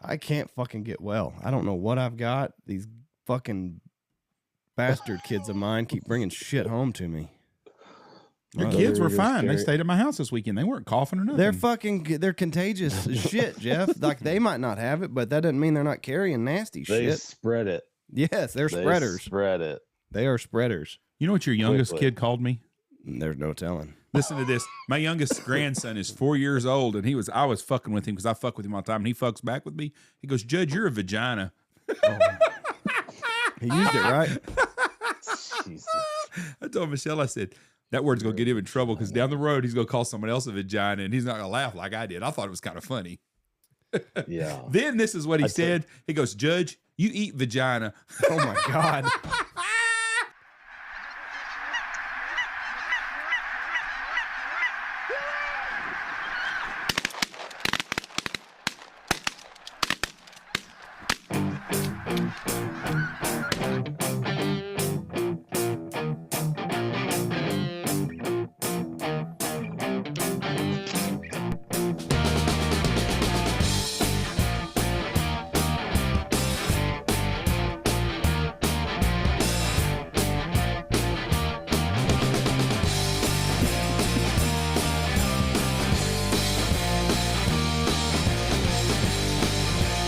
I can't fucking get well. I don't know what I've got. These fucking bastard kids of mine keep bringing shit home to me. Your kids were fine. They stayed at my house this weekend. They weren't coughing or nothing. They're contagious as shit, Jeff. Like, they might not have it, but that doesn't mean they're not carrying nasty shit. They spread it. Yes, they're spreaders. Spread it. They are spreaders. You know what your youngest kid called me? There's no telling. Listen to this. My youngest grandson is 4 years old, and I was fucking with him because I fuck with him all the time, and he fucks back with me. He goes, Judge, you're a vagina. Oh. He used it right. Jesus. I told Michelle, I said, that word's going to get him in trouble because down the road, he's going to call someone else a vagina, and he's not going to laugh like I did. I thought it was kind of funny. Yeah. Then this is what he said. He goes, Judge, you eat vagina. Oh, my God.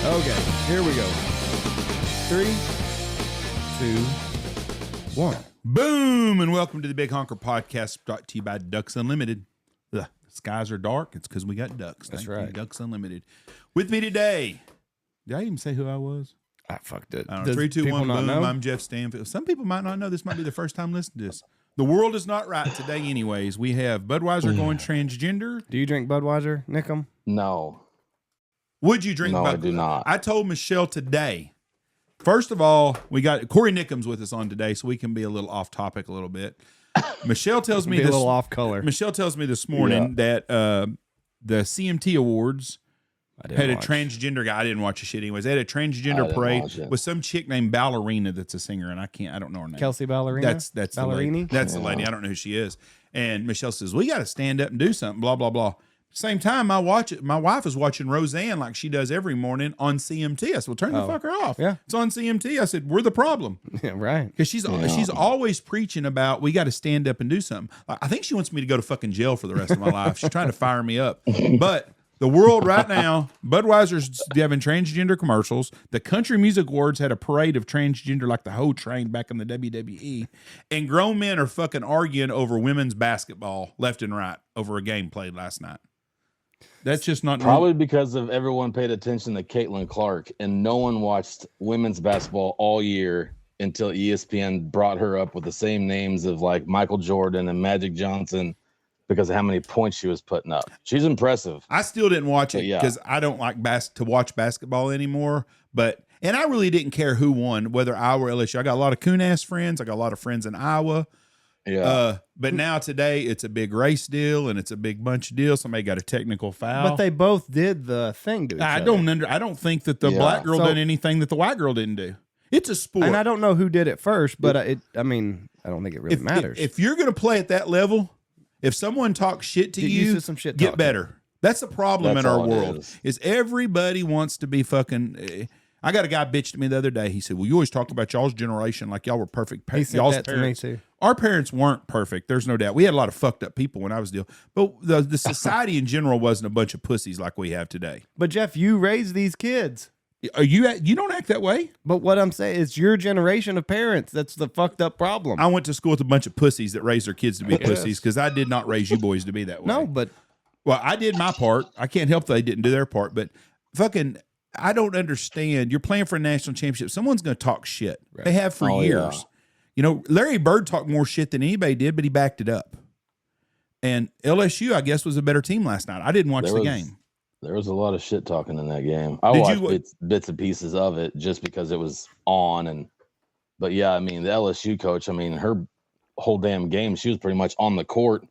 Okay, here we go. 3, 2, 1. Boom, and welcome to the Big Honker Podcast, brought to you by Ducks Unlimited. The skies are dark. It's because we got ducks. That's Thank right. you, Ducks Unlimited. With me today, did I even say who I was? I fucked it. I don't know. 3, 2, 1, boom. I'm Jeff Stanfield. Some people might not know. This might be the first time listening to this. The world is not right today anyways. We have Budweiser going transgender. Do you drink Budweiser, Niccum? No. Would you drink? No, I do not. I told Michelle today. First of all, we got Cory Niccum's with us on today, so we can be a little off topic a little bit. Michelle tells me Be this. a little off color. Michelle tells me this morning that the CMT Awards had a transgender guy. I didn't watch the shit anyways. They had a transgender parade with some chick named Ballerina that's a singer, and I don't know her name. Kelsey Ballerina? That's the lady. That's the lady. I don't know who she is. And Michelle says, we got to stand up and do something, blah, blah, blah. Same time, my wife is watching Roseanne like she does every morning on CMT. I said, well, turn the fucker off. Yeah. It's on CMT. I said, we're the problem. Yeah, right. Because she's always preaching about we got to stand up and do something. I think she wants me to go to fucking jail for the rest of my life. She's trying to fire me up. But the world right now, Budweiser's having transgender commercials. The Country Music Awards had a parade of transgender like the whole train back in the WWE. And grown men are fucking arguing over women's basketball left and right over a game played last night. That's just not probably because of everyone paid attention to Caitlin Clark, and no one watched women's basketball all year until ESPN brought her up with the same names of like Michael Jordan and Magic Johnson because of how many points she was putting up. She's impressive. I still didn't watch it because I don't like to watch basketball anymore. And I really didn't care who won, whether Iowa or LSU. I got a lot of coon-ass friends. I got a lot of friends in Iowa. Yeah. But now today it's a big race deal and it's a big bunch of deals. Somebody got a technical foul. But they both did the thing to each other. I don't think that the black girl did anything that the white girl didn't do. It's a sport. And I don't know who did it first, but I don't think it really matters. If you're going to play at that level, if someone talks shit to you, get better. That's the problem in our world is everybody wants to be fucking... I got a guy bitched at me the other day. He said, well, you always talk about y'all's generation like y'all were perfect. He said y'all's that parents. to me too. Our parents weren't perfect. There's no doubt. We had a lot of fucked up people when I was dealing. But the society in general wasn't a bunch of pussies like we have today. But Jeff, you raised these kids. You don't act that way. But what I'm saying is your generation of parents. That's the fucked up problem. I went to school with a bunch of pussies that raised their kids to be pussies because I did not raise you boys to be that way. No, but... Well, I did my part. I can't help that they didn't do their part. But fucking... I don't understand. You're playing for a national championship. Someone's going to talk shit. Right. They have for years. Yeah. You know, Larry Bird talked more shit than anybody did, but he backed it up. And LSU, I guess, was a better team last night. I didn't watch the game. There was a lot of shit talking in that game. I watched bits and pieces of it just because it was on. But yeah, I mean, the LSU coach, I mean, her whole damn game, she was pretty much on the court.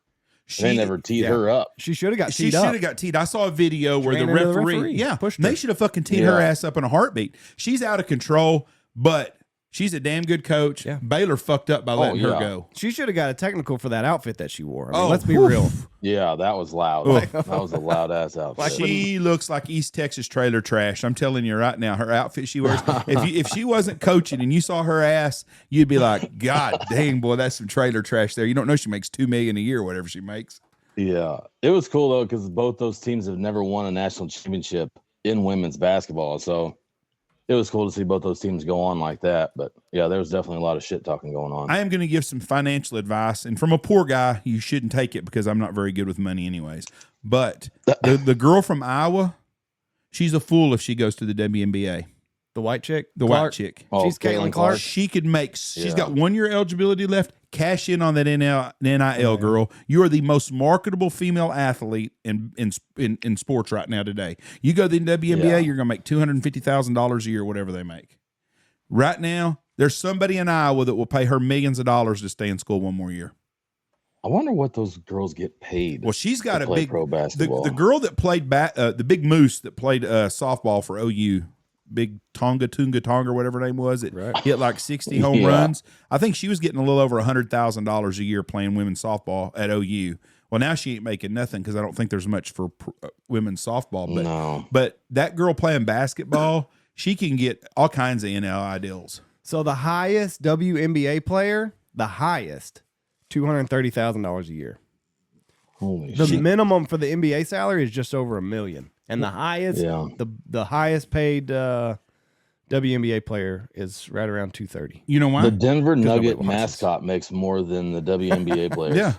They never teed her up. She should have got teed up. She should have got teed. I saw a video where the referee pushed her. They should have fucking teed her ass up in a heartbeat. She's out of control, but She's a damn good coach. Yeah. Baylor fucked up by letting her go. She should have got a technical for that outfit that she wore. I mean, Oh, let's be real. Yeah, that was loud. Oof. That was a loud ass outfit. She looks like East Texas trailer trash. I'm telling you right now, her outfit she wears. If she wasn't coaching and you saw her ass, you'd be like, God dang, boy, that's some trailer trash there. You don't know she makes $2 million a year, whatever she makes. Yeah, it was cool though because both those teams have never won a national championship in women's basketball, so it was cool to see both those teams go on like that. But yeah, there was definitely a lot of shit talking going on. I am going to give some financial advice, and from a poor guy, you shouldn't take it because I'm not very good with money anyways. But the girl from Iowa, she's a fool if she goes to the WNBA. The white chick? The white chick. Oh, She's Caitlin Clark. She could make, she's got 1 year eligibility left. Cash in on that NIL girl. You are the most marketable female athlete in sports right now today. You go to the WNBA, you're going to make $250,000 a year, whatever they make. Right now, there's somebody in Iowa that will pay her millions of dollars to stay in school 1 more year. I wonder what those girls get paid. Well, she's got a big pro basketball. The girl that played the big moose that played softball for OU. Big Tonga, whatever her name was. It hit like 60 home runs. I think she was getting a little over $100,000 a year playing women's softball at OU. Well, now she ain't making nothing because I don't think there's much for women's softball. But that girl playing basketball, she can get all kinds of NIL deals. So the highest WNBA player, $230,000 a year. Holy the shit. minimum for the NBA salary is just over $1 million. And the highest, the highest paid WNBA player is right around 230. You know why? The Denver Nugget mascot makes more than the WNBA players. Yeah.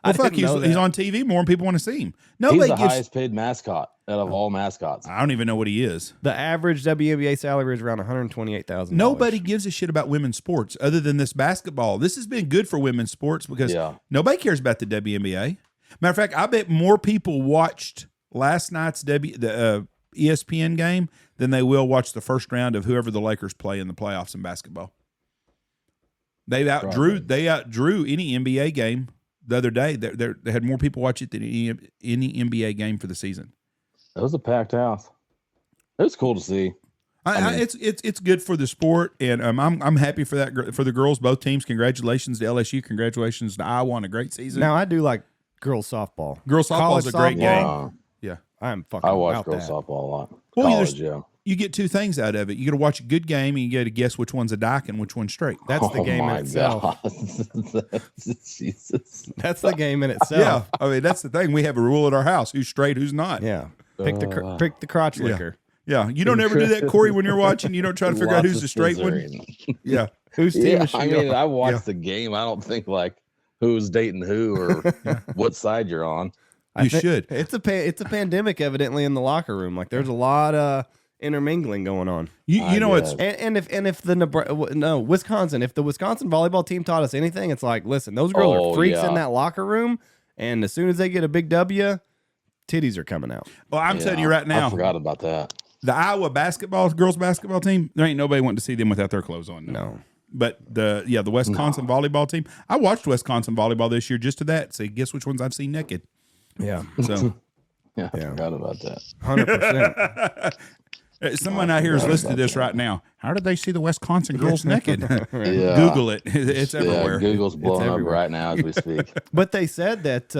Well, fuck, he's on TV more and people want to see him. He's the highest paid mascot out of all mascots. I don't even know what he is. The average WNBA salary is around $128,000. Nobody gives a shit about women's sports other than this basketball. This has been good for women's sports because nobody cares about the WNBA. Matter of fact, I bet more people watched last night's ESPN game than they will watch the first round of whoever the Lakers play in the playoffs in basketball. They outdrew any NBA game the other day. They had more people watch it than any NBA game for the season. It was a packed house. It was cool to see. It's good for the sport, and I'm happy for that for the girls. Both teams. Congratulations to LSU. Congratulations to Iowa on a great season. Now I do like girls softball. Girls softball is a great game. Yeah, I'm fucking. I watch girls softball a lot. Well, College, you get two things out of it. You get to watch a good game, and you get to guess which one's a dyke and which one's straight. That's the game in itself. Jesus. That's the game in itself. Yeah, I mean that's the thing. We have a rule at our house: who's straight, who's not. Yeah, pick the crotch licker. Yeah, you don't ever do that, Corey, when you're watching. You don't try to figure out who's the straight one. Yeah, whose team is she I mean, on? I watched the game. I don't think like who's dating who or what side you're on. You should. It's a pandemic, evidently, in the locker room. Like there's a lot of intermingling going on. You know what's and if the Wisconsin, if the Wisconsin volleyball team taught us anything, it's like, listen, those girls are freaks in that locker room, and as soon as they get a big W, titties are coming out. Well, I'm telling you right now, I forgot about that. The Iowa girls basketball team, there ain't nobody wanting to see them without their clothes on. No. But the Wisconsin volleyball team, I watched Wisconsin volleyball this year just to that. So guess which ones I've seen naked. Yeah. So I forgot about that. 100%. Someone out here is listening to this right now. How did they see the Wisconsin girls naked? Yeah. Google it. It's everywhere. Yeah, Google's blowing up right now as we speak. But they said that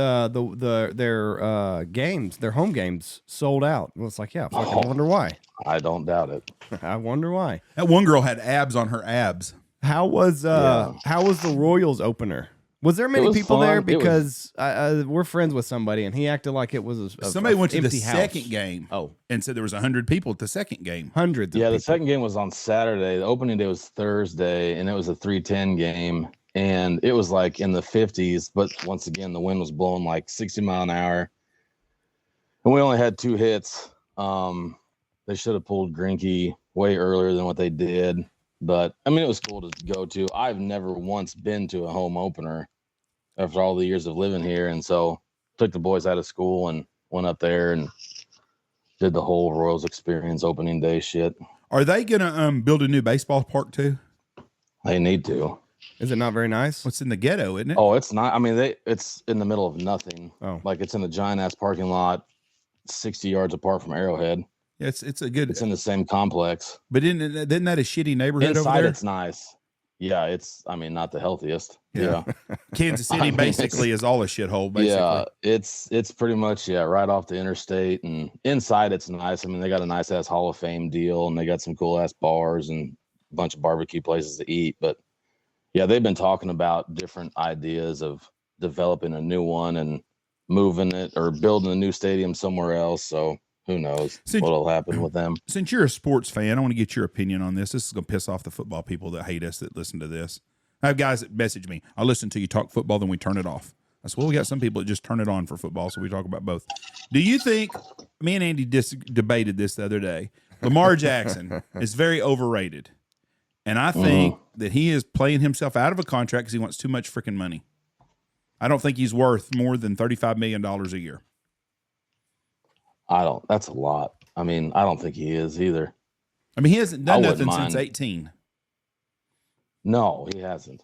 their home games sold out. Well, it's like, I wonder why. I don't doubt it. I wonder why. That one girl had abs on her abs. How was the Royals opener? Was there many people there? Because we're friends with somebody, and he acted like it was somebody went to the house. Second game. And said there was 100 people at the second game. Hundreds. The second game was on Saturday. The opening day was Thursday, and it was a 3:10 game, and it was like in the 50s. But once again, the wind was blowing like 60 mile an hour, and we only had 2 hits. They should have pulled Greinke way earlier than what they did. But I mean, it was cool to go to. I've never once been to a home opener after all the years of living here. And so took the boys out of school and went up there and did the whole Royals experience opening day shit. Are they going to build a new baseball park too? They need to. Is it not very nice? What's in the ghetto, isn't it? Oh, it's not. I mean, it's in the middle of nothing. Oh. Like it's in a giant ass parking lot, 60 yards apart from Arrowhead. It's a good. It's in the same complex. But isn't that a shitty neighborhood Inside over there? it's nice. Yeah, it's not the healthiest. Yeah. Kansas City basically is all a shithole, basically. Yeah, it's pretty much right off the interstate, and inside it's nice. I mean, they got a nice ass Hall of Fame deal, and they got some cool ass bars and a bunch of barbecue places to eat. But yeah, they've been talking about different ideas of developing a new one and moving it or building a new stadium somewhere else. So who knows what'll happen with them. Since you're a sports fan, I want to get your opinion on this. This is going to piss off the football people that hate us that listen to this. I have guys that message me. I listen to you talk football, then we turn it off. I said, well, we got some people that just turn it on for football, so we talk about both. Do you think, me and Andy debated this the other day, Lamar Jackson is very overrated. And I think that he is playing himself out of a contract because he wants too much freaking money. I don't think he's worth more than $35 million a year. That's a lot. I mean, I don't think he is either. I mean, he hasn't done nothing since 18. No, he hasn't.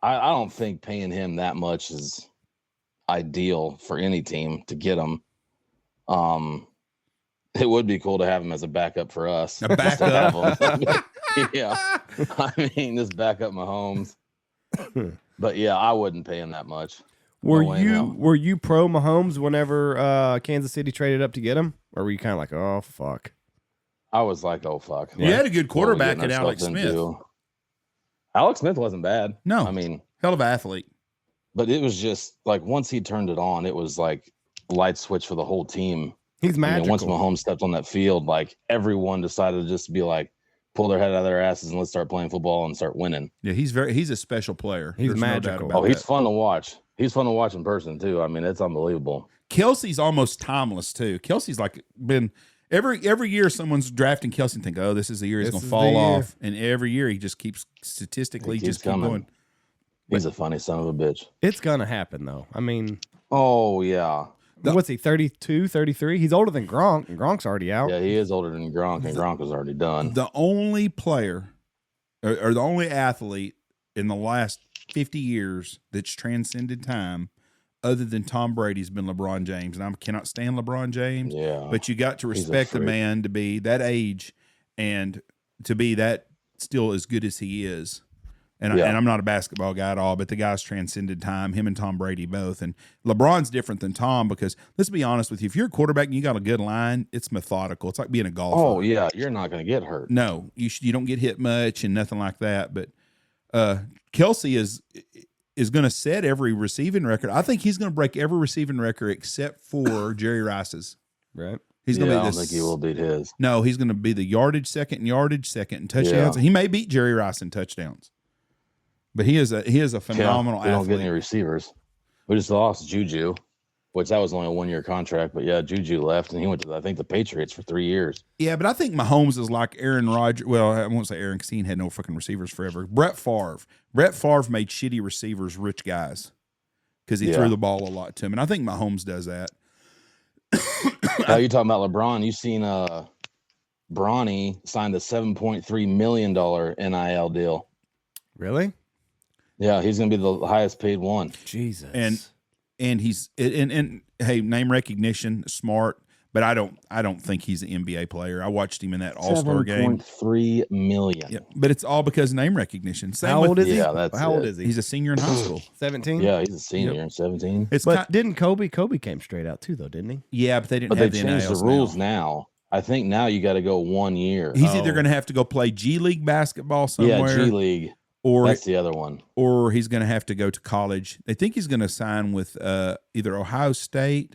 I don't think paying him that much is ideal for any team to get him. It would be cool to have him as a backup for us. A backup? Yeah. I mean, just back up Mahomes. But yeah, I wouldn't pay him that much. Were you pro Mahomes whenever Kansas City traded up to get him? Or were you kind of like, oh, fuck? I was like, oh, fuck. You had a good quarterback in Alex Smith. Alex Smith wasn't bad. No. I mean, hell of an athlete. But it was just like once he turned it on, it was like light switch for the whole team. He's magical. Once Mahomes stepped on that field, like everyone decided to just be like, pull their head out of their asses and let's start playing football and start winning. Yeah, he's a special player. He's magical. No he's fun to watch. He's fun to watch in person too. I mean, it's unbelievable. Kelsey's almost timeless too. Kelsey's like been every year someone's drafting Kelsey and think, oh, this is the year he's going to fall off. And every year he just keeps statistically keep going. He's a funny son of a bitch. It's going to happen though. I mean, oh yeah. What's he, 32, 33? He's older than Gronk, and Gronk's already out. Yeah, he is older than Gronk, and Gronk was already done. The only player or the only athlete in the last 50 years that's transcended time other than Tom Brady's been LeBron James. And I cannot stand LeBron James, but you got to respect the man to be that age and to be that still as good as he is. And I'm not a basketball guy at all, but the guy's transcended time, him and Tom Brady both. And LeBron's different than Tom because, let's be honest with you, if you're a quarterback and you got a good line, it's methodical. It's like being a golfer. Oh, yeah, you're not going to get hurt. No, you don't get hit much and nothing like that. But Kelsey is going to set every receiving record. I think he's going to break every receiving record except for Jerry Rice's. Right. He's going to be I don't think he will beat his. No, he's going to be the yardage second in touchdowns. Yeah. He may beat Jerry Rice in touchdowns. But he is a phenomenal athlete. We don't get any receivers. We just lost Juju, which that was only a 1-year contract. But yeah, Juju left and he went to I think the Patriots for 3 years. Yeah, but I think Mahomes is like Aaron Rodgers. Well, I won't say Aaron because he had no fucking receivers forever. Brett Favre made shitty receivers rich guys because he threw the ball a lot to him, and I think Mahomes does that. Now you talking about LeBron? You seen Bronny signed a $7.3 million NIL deal? Really? Yeah, he's going to be the highest paid one. Jesus. And he's and hey, name recognition, smart, but I don't think he's an NBA player. I watched him in that All-Star game. $7.3 million. Yeah, but it's all because of name recognition. How old is he? Yeah, How old is he? He's a senior in high school. 17? Yeah, he's a senior in 17. Didn't Kobe came straight out too though, didn't he? Yeah, but they didn't have the changed the rules now. I think now you got to go 1 year. He's either going to have to go play G League basketball somewhere. Yeah, G League. Or that's the other one. Or he's going to have to go to college. They think he's going to sign with either Ohio State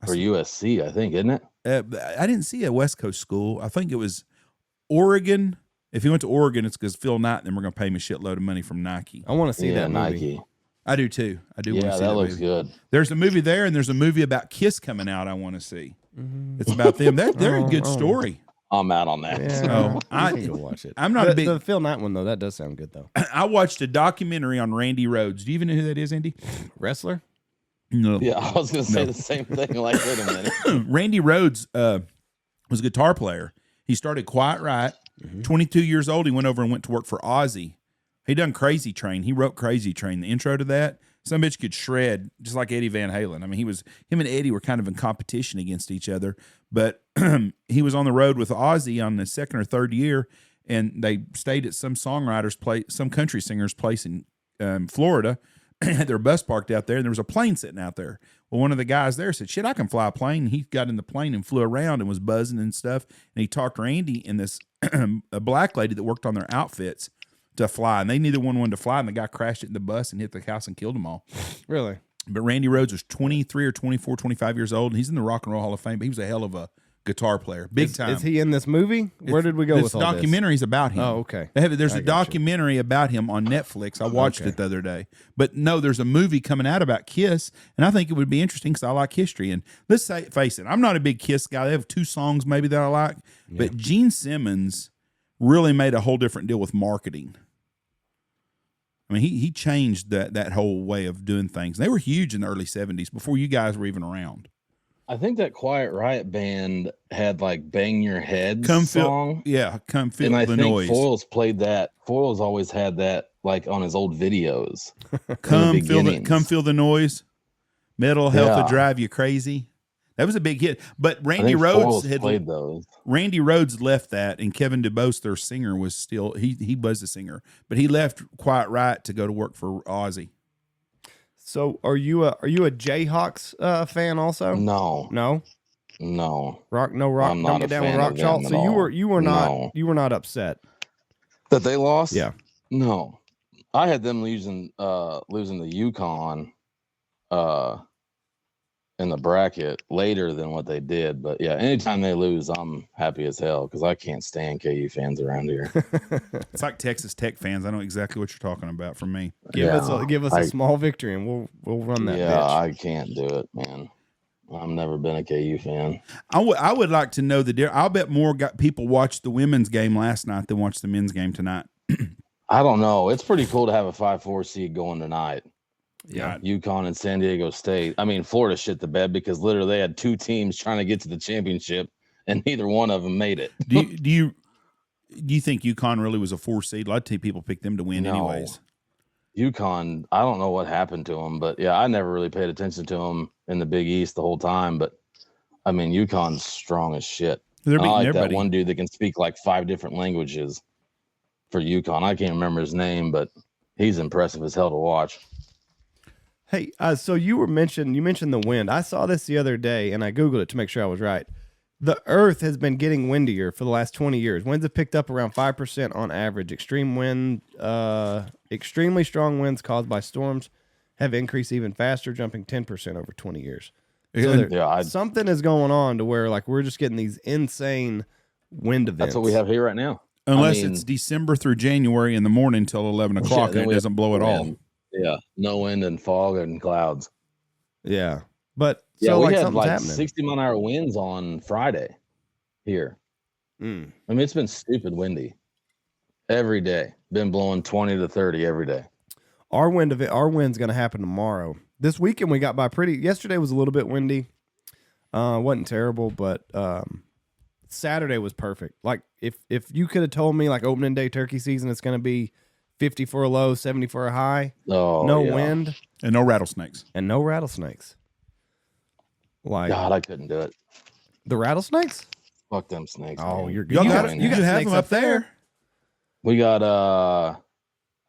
or USC, I think, isn't it? I didn't see a West Coast school. I think it was Oregon. If he went to Oregon, it's because Phil Knight and them were going to pay him a shitload of money from Nike. I want to see that movie. Nike. I do too. I do want to see that looks good. There's a movie there, and there's a movie about Kiss coming out I want to see. Mm-hmm. It's about them. They're a good story. I'm out on that. Yeah, I need to watch it. I'm not a big the Phil Knight one though. That does sound good though. I watched a documentary on Randy Rhoads. Do you even know who that is, Andy? Wrestler? No. Yeah, I was going to say the same thing. Like, wait a minute. Randy Rhoads was a guitar player. He started Quiet Riot. 22 years old, he went over and went to work for Ozzy. He done Crazy Train. He wrote Crazy Train. The intro to that, Some bitch could shred just like Eddie Van Halen. I mean, him and Eddie were kind of in competition against each other, but he was on the road with Ozzy on the second or third year, and they stayed at some songwriter's place, some country singer's place in Florida. Had their bus parked out there, and there was a plane sitting out there. Well, one of the guys there said, "Shit, I can fly a plane." He got in the plane and flew around and was buzzing and stuff. And he talked Randy and this a black lady that worked on their outfits to fly, and they neither one wanted to fly. And the guy crashed it in the bus and hit the house and killed them all. Really? But Randy Rhoads was 23 or 24, 25 years old, and he's in the Rock and Roll Hall of Fame. But he was a hell of a guitar player, big time. Is he in this movie? Where did we go with all this? Documentary's about him. Oh, okay. There's a documentary about him on Netflix. I watched it the other day. But no, there's a movie coming out about Kiss, and I think it would be interesting because I like history. And let's face it, I'm not a big Kiss guy. They have 2 songs maybe that I like, but Gene Simmons really made a whole different deal with marketing. I mean, he changed that whole way of doing things. They were huge in the early 70s before you guys were even around. I think that Quiet Riot Band had like "Bang Your Head" song. Come feel and I the think noise. Foils played that. Foils always had that like on his old videos. Come feel the noise. Mental health will drive you crazy. That was a big hit. But Randy Rhoads had played those. Randy Rhoads left that, and Kevin DuBose, their singer, was still he was the singer, but he left Quiet Riot to go to work for Ozzy. So are you a Jayhawks fan also? No. Rock. I'm not don't get down with Rock Chalk. So you were not upset that they lost? Yeah. No. I had them losing the Yukon in the bracket later than what they did. But yeah, anytime they lose, I'm happy as hell because I can't stand KU fans around here. It's like Texas Tech fans. I know exactly what you're talking about from me. Give us a small victory and we'll run that. Yeah, bitch. I can't do it, man. I've never been a KU fan. I would like to know I'll bet more people watched the women's game last night than watched the men's game tonight. I don't know. It's pretty cool to have a 5-4 seed going tonight. Yeah, UConn and San Diego State. I mean, Florida shit the bed because literally they had 2 teams trying to get to the championship, and neither one of them made it. Do you think UConn really was a 4 seed? A lot of people picked them to win anyways. UConn, I don't know what happened to them, but yeah, I never really paid attention to them in the Big East the whole time. But I mean, UConn's strong as shit. They're beating I like everybody. that one dude that can speak like 5 different languages for UConn. I can't remember his name, but he's impressive as hell to watch. Hey, so you mentioned the wind. I saw this the other day, and I Googled it to make sure I was right. The Earth has been getting windier for the last 20 years. Winds have picked up around 5% on average. Extremely strong winds caused by storms have increased even faster, jumping 10% over 20 years. So something is going on to where like we're just getting these insane wind events. That's what we have here right now. Unless it's December through January in the morning till 11 o'clock and it doesn't blow at all. Yeah, no wind and fog and clouds. Yeah, but yeah, so we like had like happening. 60-mile-an-hour winds on Friday here. I mean, it's been stupid windy every day. Been blowing 20 to 30 every day. Our wind's going to happen tomorrow. This weekend we got by pretty. Yesterday was a little bit windy. Wasn't terrible, but Saturday was perfect. Like if you could have told me like opening day turkey season, it's going to be 50 for a low, 70 for a high. No wind. And no rattlesnakes. Like God, I couldn't do it. The rattlesnakes? Fuck them snakes. Oh, man. you're good. You can have them up there. We got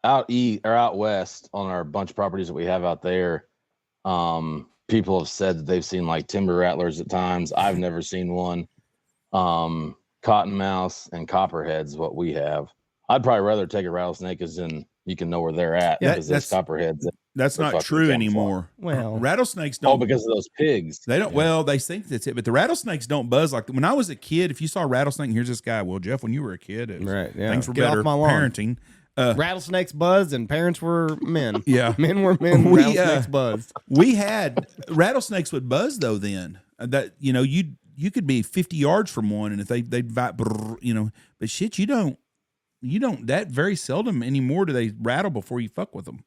out west on our bunch of properties that we have out there. People have said that they've seen like timber rattlers at times. I've never seen one. Cottonmouth and copperheads what we have. I'd probably rather take a rattlesnake because then you can know where they're at. Yeah, because there's copperheads. That's not true anymore. Well, rattlesnakes don't. Oh, because of those pigs. They don't. Yeah. Well, they think that's it, but the rattlesnakes don't buzz like when I was a kid. If you saw a rattlesnake, and here's this guy. Well, Jeff, when you were a kid, it was, right? Yeah, things were Get better. Off my lawn. Parenting. Rattlesnakes buzzed, and parents were men. Yeah, men were men. Rattlesnakes buzzed. We had rattlesnakes would buzz though. Then that you could be 50 yards from one, and if they'd vibe, but shit, you don't that very seldom anymore do they rattle before you fuck with them.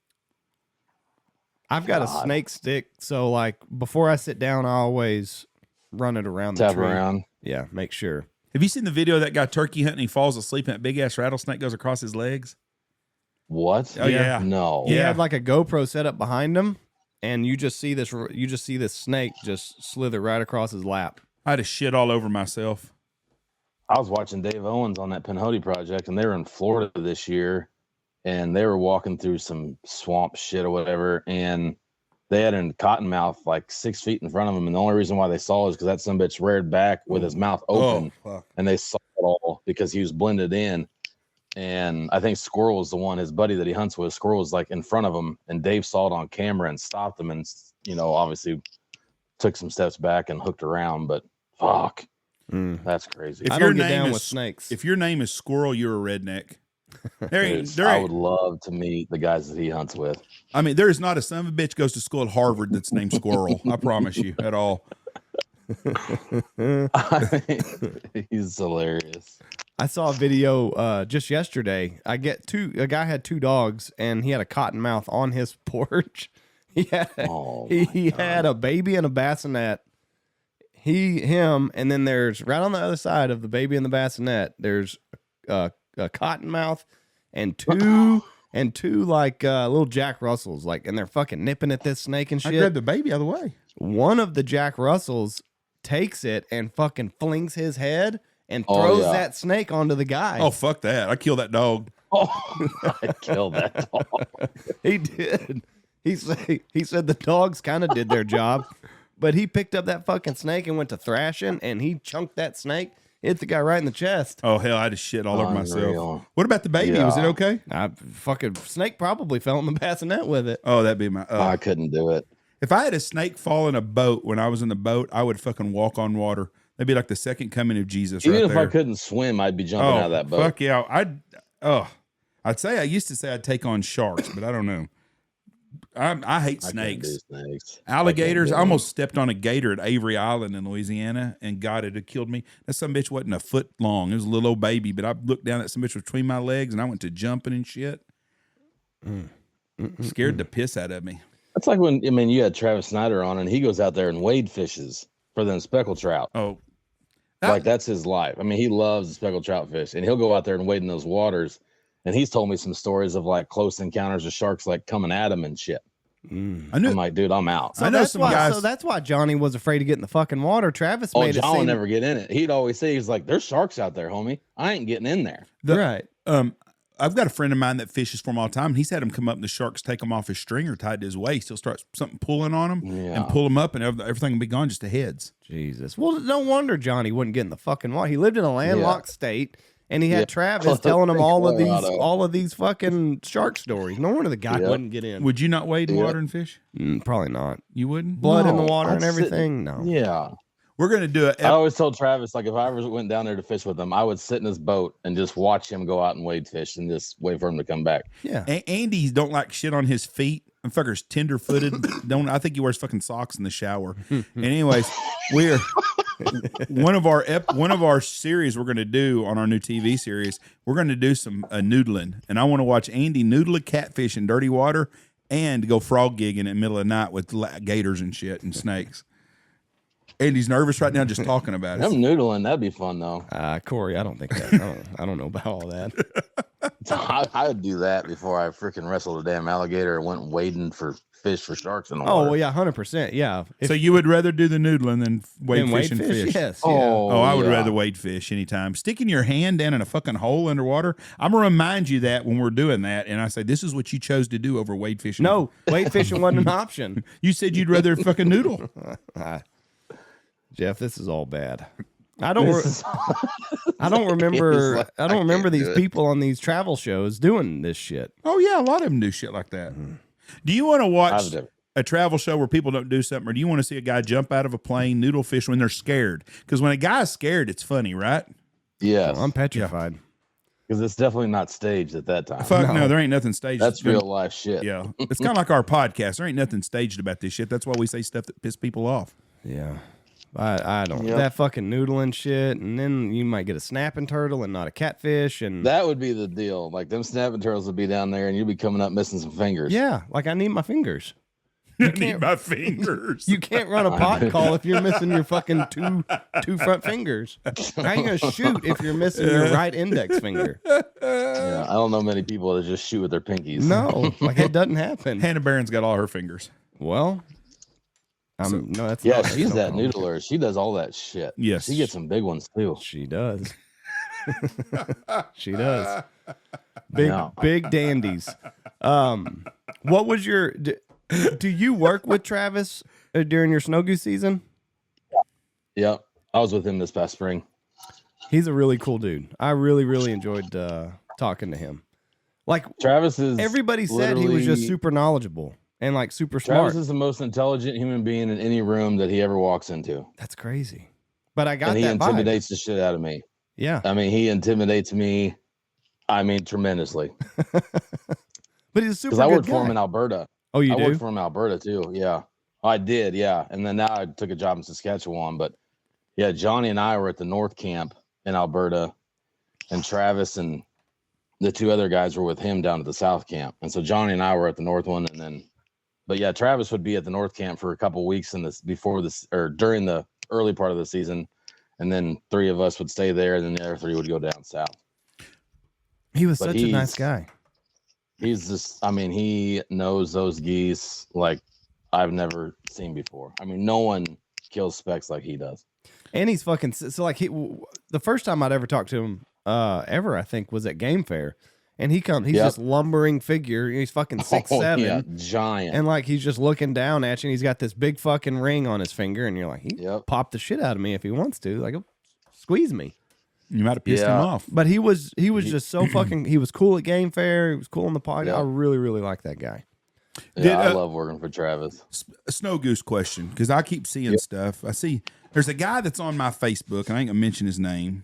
I've got a snake stick, so like before I sit down, I always run it around the tree. Around. Yeah, make sure. Have you seen the video of that guy turkey hunting? He falls asleep and that big ass rattlesnake goes across his legs. What? Oh yeah. No. He had like a GoPro set up behind him, and you just see this snake just slither right across his lap. I had to shit all over myself. I was watching Dave Owens on that Pinhoti project, and they were in Florida this year, and they were walking through some swamp shit or whatever, and they had a cottonmouth like 6 feet in front of them, and the only reason why they saw it is because that son bitch reared back with his mouth open, and they saw it all because he was blended in. And I think Squirrel was the one, his buddy that he hunts with. Squirrel was like in front of him, and Dave saw it on camera and stopped him, and obviously took some steps back and hooked around. But fuck, that's crazy. I don't get down with snakes. If your name is Squirrel, you're a redneck. I would love to meet the guys that he hunts with. I mean, there is not a son of a bitch goes to school at Harvard that's named Squirrel. I promise you, at all. He's hilarious. I saw a video just yesterday. A guy had 2 dogs, and he had a cottonmouth on his porch. He had a baby and a bassinet. Him, and then there's right on the other side of the baby and the bassinet, there's a cottonmouth and two like little Jack Russells, like, and they're fucking nipping at this snake and shit. I grabbed the baby out of the way. One of the Jack Russells takes it and fucking flings his head and throws that snake onto the guy. Oh, fuck that. I killed that dog. Oh, I killed that dog. He did. He said the dogs kind of did their job, but he picked up that fucking snake and went to thrashing, and he chunked that snake, hit the guy right in the chest. Oh, hell, I had to shit all over myself. What about the baby? Was it okay? Fucking snake probably fell in the bassinet with it. Oh, that'd be my... I couldn't do it. If I had a snake fall in a boat when I was in the boat, I would fucking walk on water. That'd be like the second coming of Jesus. Even right if there. I couldn't swim, I'd be jumping out of that boat. Fuck yeah. I used to say I'd take on sharks, but I don't know. I hate snakes. Alligators. I almost stepped on a gator at Avery Island in Louisiana, and God, it had killed me. That some bitch wasn't a foot long. It was a little old baby, but I looked down at some bitch between my legs, and I went to jumping and shit. Scared the piss out of me. That's like when, you had Travis Snyder on, and he goes out there and wade fishes for them speckled trout. Oh. That's his life. He loves the speckled trout fish, and he'll go out there and wade in those waters. And he's told me some stories of like close encounters of sharks like coming at him and shit. I'm like, dude, I'm out. So that's why Johnny was afraid to get in the fucking water. Travis made it John seem... would never get in it. He'd always say, he's like, there's sharks out there, homie. I ain't getting in there. Right. I've got a friend of mine that fishes for him all the time. He's had him come up and the sharks take him off his stringer tied to his waist. He'll start something pulling on him and pull him up, and everything will be gone just to heads. Jesus. Well, no wonder Johnny wouldn't get in the fucking water. He lived in a landlocked state, and he had Travis telling him all of these fucking shark stories. No wonder the guy wouldn't get in. Would you not wade in water and fish? Probably not. You wouldn't? Blood in the water and everything? No. Yeah. We're going to do it. I always told Travis, like, if I ever went down there to fish with him, I would sit in his boat and just watch him go out and wade fish and just wait for him to come back. Yeah. Andy don't like shit on his feet. And fucker's tender footed. I think he wears fucking socks in the shower. And anyways, we're one of our series we're going to do on our new TV series. We're going to do some noodling, and I want to watch Andy noodle a catfish in dirty water and go frog gigging in the middle of the night with gators and shit and snakes. Andy's nervous right now just talking about it. I'm noodling. That'd be fun though. Corey, I don't think that. I don't know about all that. I would do that before I freaking wrestled a damn alligator and went wading for fish for sharks in the water. Oh well, yeah, 100%. Yeah. So you would rather do the noodling than wade fish and fish? Yes. I would rather wade fish anytime. Sticking your hand down in a fucking hole underwater. I'm gonna remind you that when we're doing that, and I say this is what you chose to do over wade fishing. No, wade fishing wasn't an option. You said you'd rather fucking noodle. Jeff, this is all bad. I don't remember these people on these travel shows doing this shit. Oh yeah, a lot of them do shit like that. Do you want to watch a travel show where people don't do something, or do you want to see a guy jump out of a plane, noodle fish when they're scared? Because when a guy's scared, it's funny, right? Yeah, I'm petrified. Because it's definitely not staged at that time. Fuck no, there ain't nothing staged. That's real life shit. Yeah, it's kind of like our podcast. There ain't nothing staged about this shit. That's why we say stuff that piss people off. Yeah. I don't that fucking noodling shit, and then you might get a snapping turtle and not a catfish, and that would be the deal. Like them snapping turtles would be down there, and you'd be coming up missing some fingers. Yeah, like I need my fingers. I need my fingers. You can't run a pot call if you're missing your fucking two front fingers. How are you gonna shoot if you're missing your right index finger? Yeah, I don't know many people that just shoot with their pinkies. No, like it doesn't happen. Hannah Barron's got all her fingers. Well, So- no, that's Yeah, not, that's she's no that problem. noodler. She does all that shit. Yes. She gets some big ones too. She does. She does. Big Yeah. big dandies. What was your? Do you work with Travis during your snow goose season? Yep. I was with him this past spring. He's a really cool dude. I really enjoyed talking to him. Like Travis is everybody said, he was just literally- super knowledgeable and like super Travis smart. is the most intelligent human being in any room that he ever walks into. That's crazy. But I got And he that vibe. intimidates the shit out of me. Yeah. I mean, he intimidates me, tremendously. But he's a super Because I good worked for him guy. in Alberta. Oh, you I do? worked for him in Alberta too. Yeah. I did, yeah. And then now I took a job in Saskatchewan. But yeah, Johnny and I were at the North Camp in Alberta, and Travis and the two other guys were with him down at the South Camp. And so Johnny and I were at the North one, and then, but yeah, Travis would be at the North Camp for a couple weeks in this before this or during the early part of the season, and then 3 of us would stay there, and then the other 3 would go down south. He was But such a nice guy. He's just, he knows those geese like I've never seen before. I mean, no one kills specs like he does. And he's fucking so like the first time I'd ever talked to him ever, I think, was at Game Fair. And he's Yep. this lumbering figure. He's fucking 6'7". Yeah, giant. And like he's just looking down at you, and he's got this big fucking ring on his finger, and you're like, he Yep. pop the shit out of me if he wants to. Like, squeeze me. You might have pissed him Yeah. off. But he was just so fucking. He was cool at Game Fair. He was cool in the podcast. Yeah. I really like that guy. Yeah, Did, I love working for Travis. A snow goose question, because I keep seeing stuff. I see there's a guy that's on my Facebook, and I ain't gonna mention his name.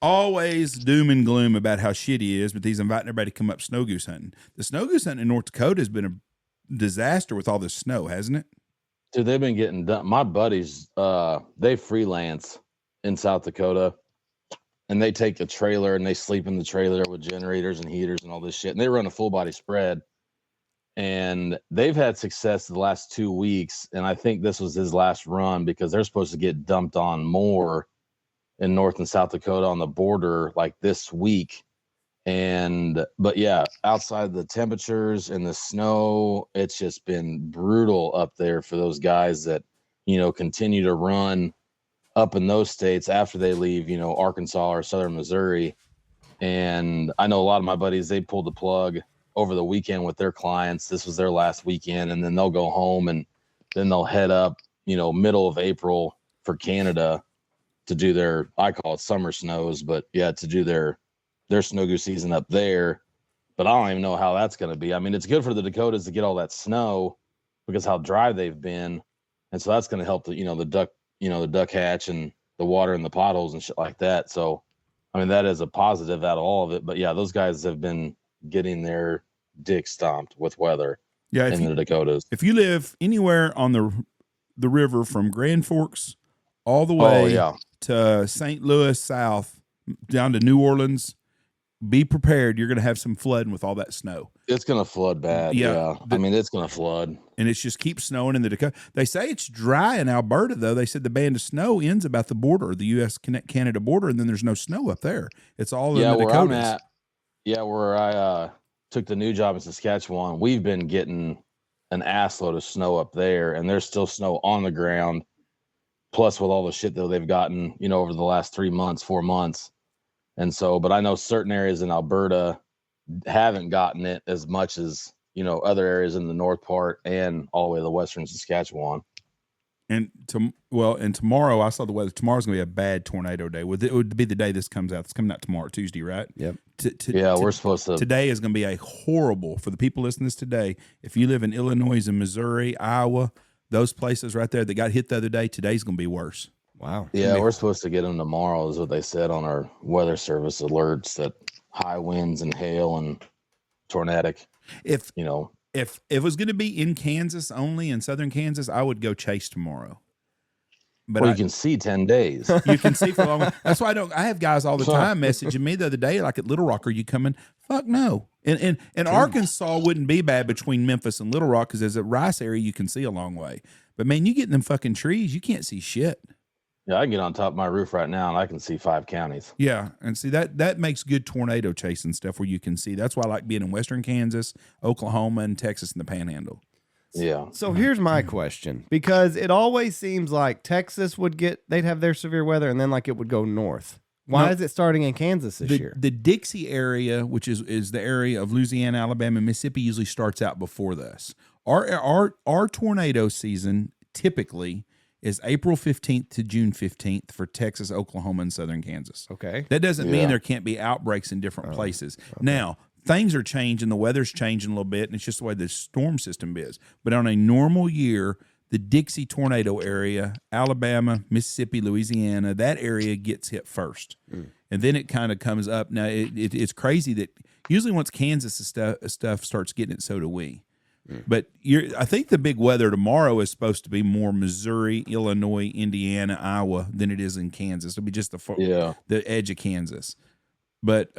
Always doom and gloom about how shit he is, but he's inviting everybody to come up snow goose hunting. The snow goose hunting in North Dakota has been a disaster with all this snow, hasn't it? Dude, they've been getting done. My buddies, they freelance in South Dakota, and they take a trailer and they sleep in the trailer with generators and heaters and all this shit. And they run a full body spread. And they've had success the last 2 weeks. And I think this was his last run because they're supposed to get dumped on more in North and South Dakota on the border like this week. But yeah, outside the temperatures and the snow, it's just been brutal up there for those guys that, continue to run up in those states after they leave, Arkansas or Southern Missouri. And I know a lot of my buddies, they pulled the plug over the weekend with their clients. This was their last weekend, and then they'll go home and then they'll head up, middle of April for Canada to do their, I call it summer snows, but yeah, to do their snow goose season up there. But I don't even know how that's going to be. I mean, it's good for the Dakotas to get all that snow because how dry they've been. And so that's going to help the duck hatch and the water in the potholes and shit like that. So, I mean, that is a positive out of all of it. But yeah, those guys have been getting their dick stomped with weather in the Dakotas. If you live anywhere on the river from Grand Forks all the way to St. Louis south down to New Orleans, be prepared. You're going to have some flooding with all that snow. It's going to flood bad. Yeah. It's going to flood. And it's just keeps snowing in the Dakota. They say it's dry in Alberta, though. They said the band of snow ends about the border, the U.S.-Canada border, and then there's no snow up there. It's all in the where Dakotas. I'm at, where I took the new job in Saskatchewan, we've been getting an assload of snow up there, and there's still snow on the ground. Plus, with all the shit that they've gotten, over the last 4 months. And so, but I know certain areas in Alberta haven't gotten it as much as, other areas in the north part and all the way to the western Saskatchewan. And tomorrow, I saw the weather. Tomorrow's going to be a bad tornado day. It would be the day this comes out. It's coming out tomorrow, Tuesday, right? Yep. We're supposed to. Today is going to be a horrible, for the people listening to this today, if you live in Illinois and Missouri, Iowa, those places right there that got hit the other day, today's going to be worse. Wow. Yeah, we're supposed to get them tomorrow, is what they said on our weather service alerts, that high winds and hail and tornadic. If it was going to be in Kansas only, in southern Kansas, I would go chase tomorrow. But you can see 10 days. You can see for a long. That's why I have guys all the time messaging me the other day, like at Little Rock, are you coming? Fuck no. And Arkansas wouldn't be bad between Memphis and Little Rock because there's a rice area you can see a long way. But man, you get in them fucking trees, you can't see shit. Yeah, I can get on top of my roof right now and I can see 5 counties. Yeah, and see that makes good tornado chasing stuff where you can see. That's why I like being in western Kansas, Oklahoma, and Texas in the Panhandle. Yeah. So here's my question, because it always seems like Texas they'd have their severe weather, and then like it would go north. Why is it starting in Kansas this year? The Dixie area, which is the area of Louisiana, Alabama, and Mississippi, usually starts out before this. Our tornado season typically is April 15th to June 15th for Texas, Oklahoma, and southern Kansas. Okay. That doesn't mean there can't be outbreaks in different places. Okay. Now, things are changing, the weather's changing a little bit, and it's just the way the storm system is. But on a normal year, the Dixie tornado area, Alabama, Mississippi, Louisiana, that area gets hit first. And then it kind of comes up. Now, it's crazy that usually once Kansas stuff starts getting it, so do we. But I think the big weather tomorrow is supposed to be more Missouri, Illinois, Indiana, Iowa than it is in Kansas. It'll be just the edge of Kansas. But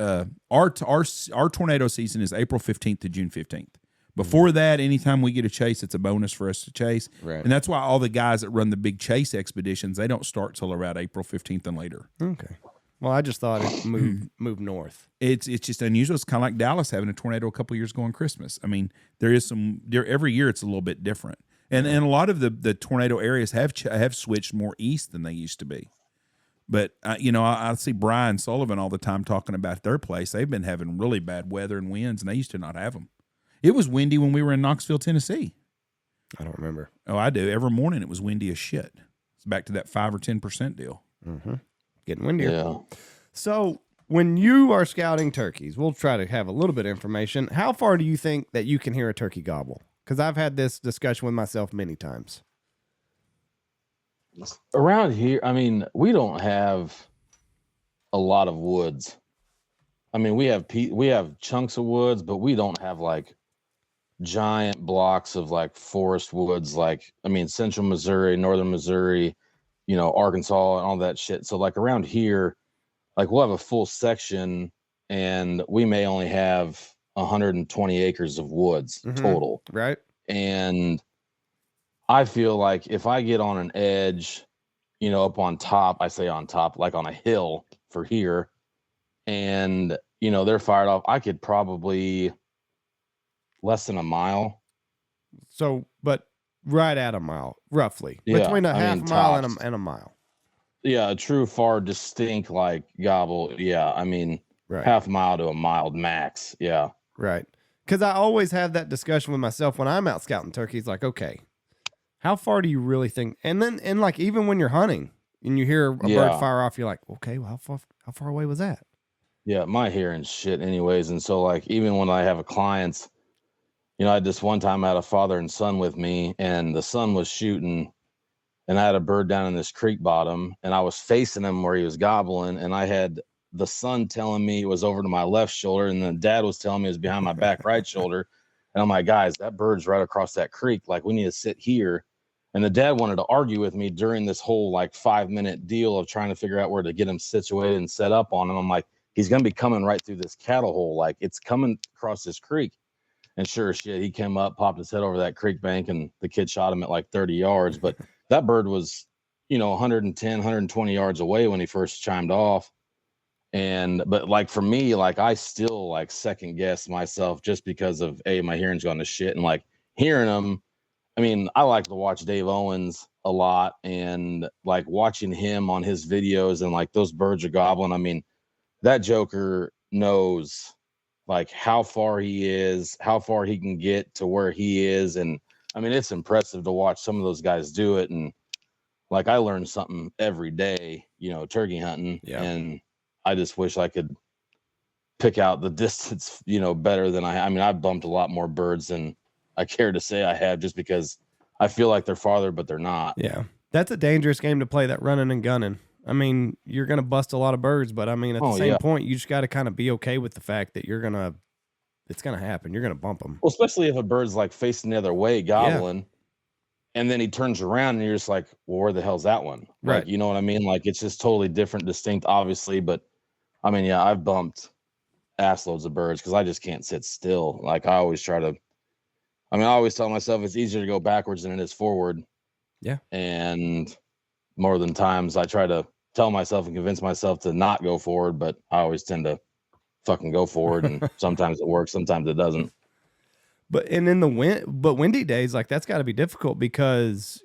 our tornado season is April 15th to June 15th. Before that, anytime we get a chase, it's a bonus for us to chase. Right. And that's why all the guys that run the big chase expeditions, they don't start till around April 15th and later. Okay. Well, I just thought it moved north. It's just unusual. It's kind of like Dallas having a tornado a couple years ago on Christmas. I mean, every year it's a little bit different. And a lot of the tornado areas have switched more east than they used to be. But, I see Brian Sullivan all the time talking about their place. They've been having really bad weather and winds, and they used to not have them. It was windy when we were in Knoxville, Tennessee. I don't remember. Oh, I do. Every morning it was windy as shit. It's back to that 5 or 10% deal. Mm-hmm. Getting windier. Yeah. So when you are scouting turkeys, we'll try to have a little bit of information. How far do you think that you can hear a turkey gobble? Because I've had this discussion with myself many times. Around here, I mean, we don't have a lot of woods. I mean, we have chunks of woods, but we don't have like giant blocks of like forest woods. Like, I mean, central Missouri, northern Missouri, Arkansas and all that shit. So like around here, like we'll have a full section and we may only have 120 acres of woods total. Right. And I feel like if I get on an edge, up on top, I say on top, like on a hill for here, and they're fired off, I could probably less than a mile. So, but right at a mile, roughly. Yeah, between a half mile and a mile. Yeah, a true far distinct like gobble. Yeah, I mean, right. Half mile to a mile max. Yeah. Right. Because I always have that discussion with myself when I'm out scouting turkeys, like, okay, how far do you really think? And like even when you're hunting and you hear a bird fire off, you're like, okay, well, how far away was that? Yeah, my hearing's shit anyways. And so like even when I have a client, I just one time I had a father and son with me, and the son was shooting, and I had a bird down in this creek bottom, and I was facing him where he was gobbling, and I had the son telling me it was over to my left shoulder, and the dad was telling me it was behind my back right shoulder. And I'm like, guys, that bird's right across that creek. Like, we need to sit here. And the dad wanted to argue with me during this whole like 5-minute deal of trying to figure out where to get him situated and set up on him. I'm like, he's going to be coming right through this cattle hole. Like, it's coming across this creek. And sure as shit, he came up, popped his head over that creek bank, and the kid shot him at like 30 yards. But that bird was, 110, 120 yards away when he first chimed off. But like for me, like I still like second guess myself just because of my hearing's gone to shit, and like hearing them. I mean, I like to watch Dave Owens a lot, and like watching him on his videos, and like those birds are gobbling. I mean, that joker knows like how far he is, how far he can get to where he is. And I mean, it's impressive to watch some of those guys do it. And like, I learn something every day, turkey hunting. Yeah. And I just wish I could pick out the distance, better than I mean, I've bumped a lot more birds than I care to say I have, just because I feel like they're farther, but they're not. Yeah. That's a dangerous game to play, that running and gunning. I mean, you're going to bust a lot of birds, but I mean, at the same point, you just got to kind of be okay with the fact that it's going to happen. You're going to bump them. Well, especially if a bird's like facing the other way, gobbling, and then he turns around and you're just like, well, where the hell's that one? Right. Like, you know what I mean? Like, it's just totally different, distinct, obviously. But I mean, yeah, I've bumped ass loads of birds because I just can't sit still. Like, I always tell myself it's easier to go backwards than it is forward. Yeah. And more than times I try to tell myself and convince myself to not go forward, but I always tend to fucking go forward, and sometimes it works, sometimes it doesn't. But and in the windy days, like that's got to be difficult because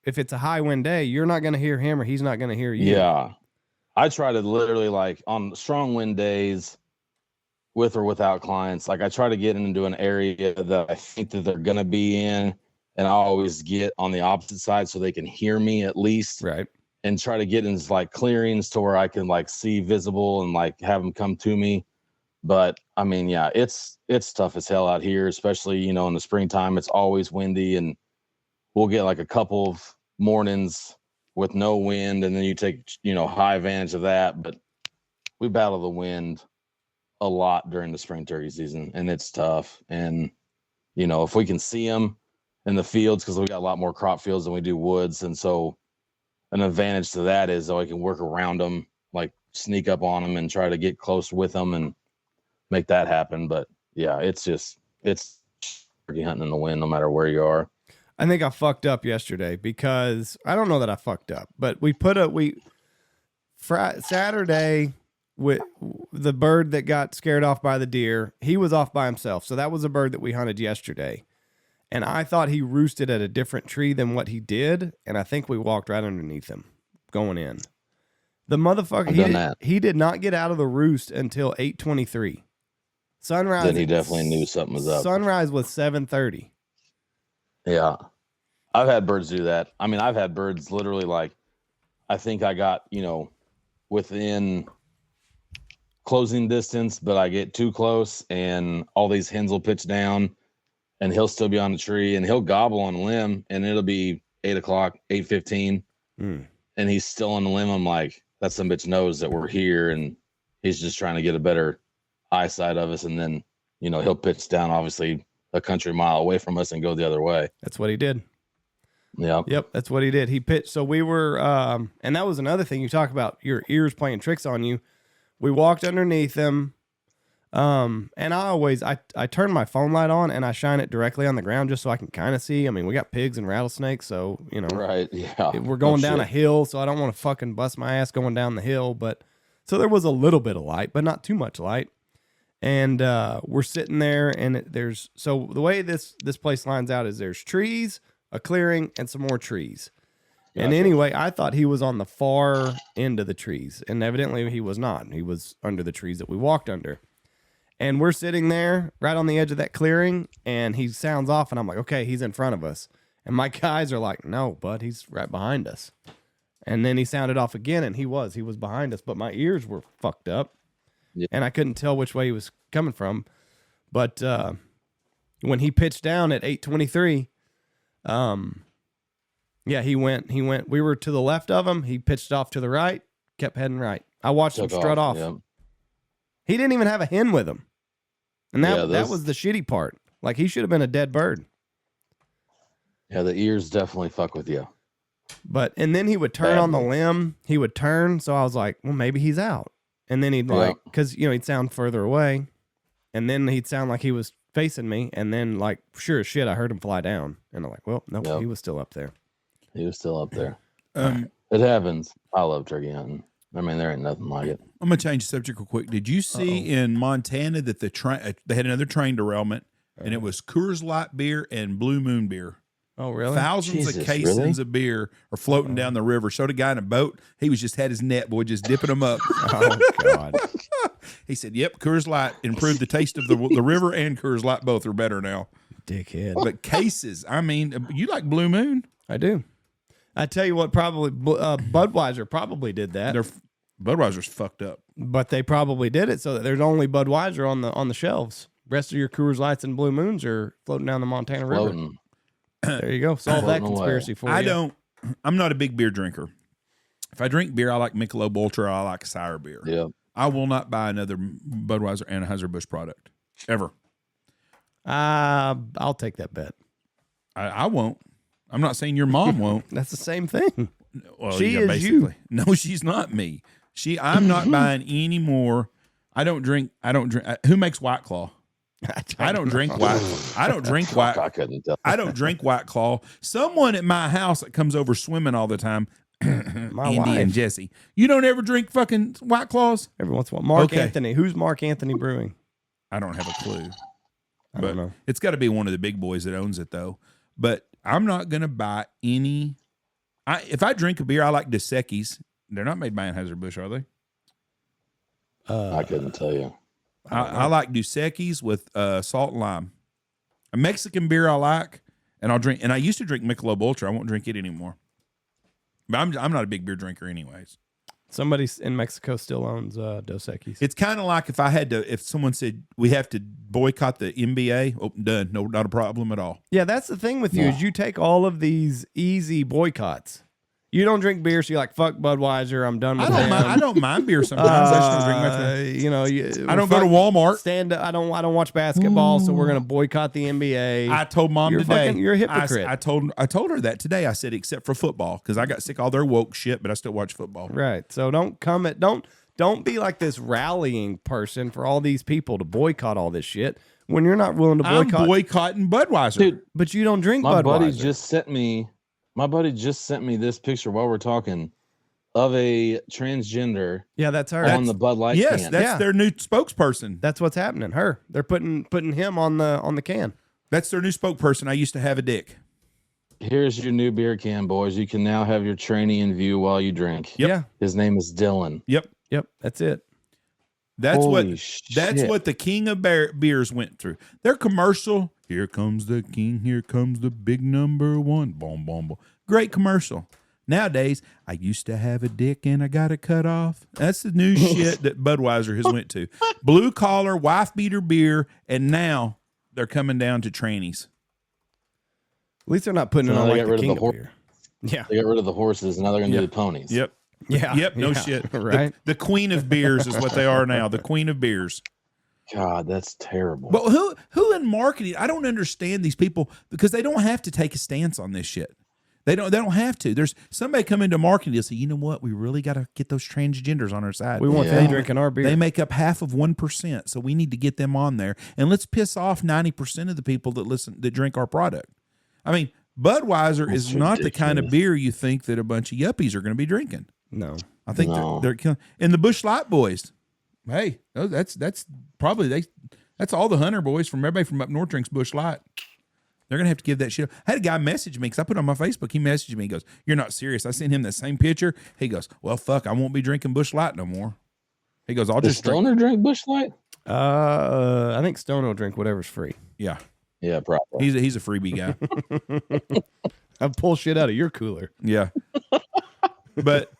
if it's a high wind day, you're not going to hear him or he's not going to hear you. Yeah, I try to literally like on strong wind days, with or without clients, like I try to get into an area that I think that they're going to be in, and I always get on the opposite side so they can hear me at least, Right. and try to get into like clearings to where I can like see visible and like have them come to me. But I mean, yeah, it's tough as hell out here, especially in the springtime. It's always windy, and we'll get like a couple of mornings with no wind, and then you take high advantage of that. But we battle the wind a lot during the spring turkey season, and it's tough. And if we can see them in the fields, because we got a lot more crop fields than we do woods, and so an advantage to that is I can work around them, like sneak up on them and try to get close with them and make that happen. But yeah, it's turkey hunting in the wind no matter where you are. I think I fucked up yesterday because I don't know that I fucked up, but Saturday with the bird that got scared off by the deer, he was off by himself. So that was a bird that we hunted yesterday. And I thought he roosted at a different tree than what he did. And I think we walked right underneath him going in. The motherfucker, he did not get out of the roost until 8:23. Sunrise. Then he definitely knew something was up. Sunrise was 7:30. Yeah. I've had birds do that. I mean, I've had birds literally like, I think I got, within closing distance, but I get too close and all these hens will pitch down and he'll still be on the tree and he'll gobble on a limb and it'll be 8 o'clock, 8:15. And he's still on the limb. I'm like, that some bitch knows that we're here and he's just trying to get a better eyesight of us. And then, he'll pitch down obviously a country mile away from us and go the other way. That's what he did. Yep. That's what he did. He pitched. So we were, and that was another thing you talk about your ears playing tricks on you. We walked underneath him. And I turn my phone light on and I shine it directly on the ground just so I can kind of see. I mean, we got pigs and rattlesnakes, so right. Yeah. We're going down a hill, so I don't want to fucking bust my ass going down the hill. But so there was a little bit of light, but not too much light. And we're sitting there, and so the way this place lines out is there's trees, a clearing, and some more trees. Gotcha. And anyway, I thought he was on the far end of the trees, and evidently he was not. He was under the trees that we walked under. And we're sitting there right on the edge of that clearing, and he sounds off, and I'm like, okay, he's in front of us. And my guys are like, no, bud, he's right behind us. And then he sounded off again, and he was behind us, but my ears were fucked up. Yeah. And I couldn't tell which way he was coming from. But when he pitched down at 8:23, yeah, he went. We were to the left of him. He pitched off to the right, kept heading right. I watched him strut off. Yeah. He didn't even have a hen with him. And that was the shitty part. Like, he should have been a dead bird. Yeah, the ears definitely fuck with you. And then he would turn on the limb. He would turn. So I was like, well, maybe he's out. And then he'd because, he'd sound further away. And then he'd sound like he was facing me. And then, like, sure as shit, I heard him fly down. And I'm like, well, no, he was still up there. He was still up there. It happens. I love turkey hunting. I mean, there ain't nothing like it. I'm going to change the subject real quick. Did you see in Montana that they had another train derailment, and it was Coors Light beer and Blue Moon beer? Oh, really? Thousands of casings of beer are floating down the river. Showed a guy in a boat. He was just had his net, boy, just dipping them up. Oh, God. He said, yep, Coors Light improved the taste of the river, and Coors Light both are better now. Dickhead. But cases, I mean, you like Blue Moon? I do. I tell you what, probably Budweiser probably did that. Budweiser's fucked up. But they probably did it so that there's only Budweiser on the shelves. Rest of your Coors Lights and Blue Moons are floating down the Montana River. There you go. Solve that conspiracy for you. I'm not a big beer drinker. If I drink beer, I like Michelob Ultra. I like sour beer. Yeah. I will not buy another Budweiser Anheuser-Busch product ever. I'll take that bet. I won't. I'm not saying your mom won't. That's the same thing. Well, she is basically. You. No, she's not me. I'm not buying any more. I don't drink. Who makes White Claw? I don't drink White Claw. I don't drink White. I couldn't tell. I don't drink White Claw. Someone at my house that comes over swimming all the time, Andy wife. and Jesse. You don't ever drink fucking White Claws? Every once in a while. Mark Anthony. Who's Mark Anthony Brewing? I don't have a clue. I don't know. It's got to be one of the big boys that owns it, though. But I'm not going to buy any. If I drink a beer, I like Dos Equis. They're not made by Anheuser-Busch, are they? I couldn't tell you. I like Dos Equis with salt and lime. A Mexican beer I like, and I'll drink. And I used to drink Michelob Ultra. I won't drink it anymore. But I'm not a big beer drinker, anyways. Somebody in Mexico still owns Dos Equis. It's kind of like if someone said we have to boycott the NBA, oh, done. No, not a problem at all. Yeah, that's the thing with you is you take all of these easy boycotts. You don't drink beer, so you're like, fuck Budweiser, I'm done with them. I don't mind beer sometimes. I just don't drink much. I don't go to Walmart. I don't watch basketball, so we're gonna boycott the NBA. I told Mom today. You're a hypocrite. I told her that today. I said, except for football, because I got sick of all their woke shit, but I still watch football. Right. So don't be like this rallying person for all these people to boycott all this shit when you're not willing to boycott. I'm boycotting Budweiser, Dude, but you don't drink my Budweiser. My buddy just sent me this picture while we're talking of a transgender. Yeah, that's her. On the Bud Light yes, can. that's their new spokesperson. That's what's happening. Her. They're putting him on the can. That's their new spokesperson. I used to have a dick. Here's your new beer can, boys. You can now have your trainee in view while you drink. Yep. Yeah. His name is Dylan. Yep. That's it. That's Holy what the king of beers went through. Their commercial, here comes the king, here comes the big number one. Boom, boom, boom. Great commercial. Nowadays, I used to have a dick and I got it cut off. That's the new shit that Budweiser has went to. Blue collar, wife beater beer, and now they're coming down to trannies. At least they're not putting it on like the king of beer. Yeah. They got rid of the horses, and now they're going to do the ponies. Yep. Yeah. Yep. No shit. Right. The queen of beers is what they are now. The queen of beers. God, that's terrible. But who in marketing? I don't understand these people because they don't have to take a stance on this shit. They don't have to. There's somebody come into marketing and say, you know what? We really got to get those transgenders on our side. We want them drinking our beer. They make up half of 1%, so we need to get them on there. And let's piss off 90% of the people that drink our product. I mean, Budweiser is not the kind of beer you think that a bunch of yuppies are going to be drinking. No. I think they're killing. And the Busch Light boys, hey, that's probably that's all the Hunter boys from everybody from up north drinks Busch Light. They're gonna have to give that shit up. I had a guy message me because I put it on my Facebook. He messaged me. He goes, "You're not serious." I sent him that same picture. He goes, "Well, fuck, I won't be drinking Busch Light no more." He goes, "I'll just Stoner drink Busch Light." I think Stoner will drink whatever's free. Yeah, probably. He's a freebie guy. I pull shit out of your cooler. Yeah, but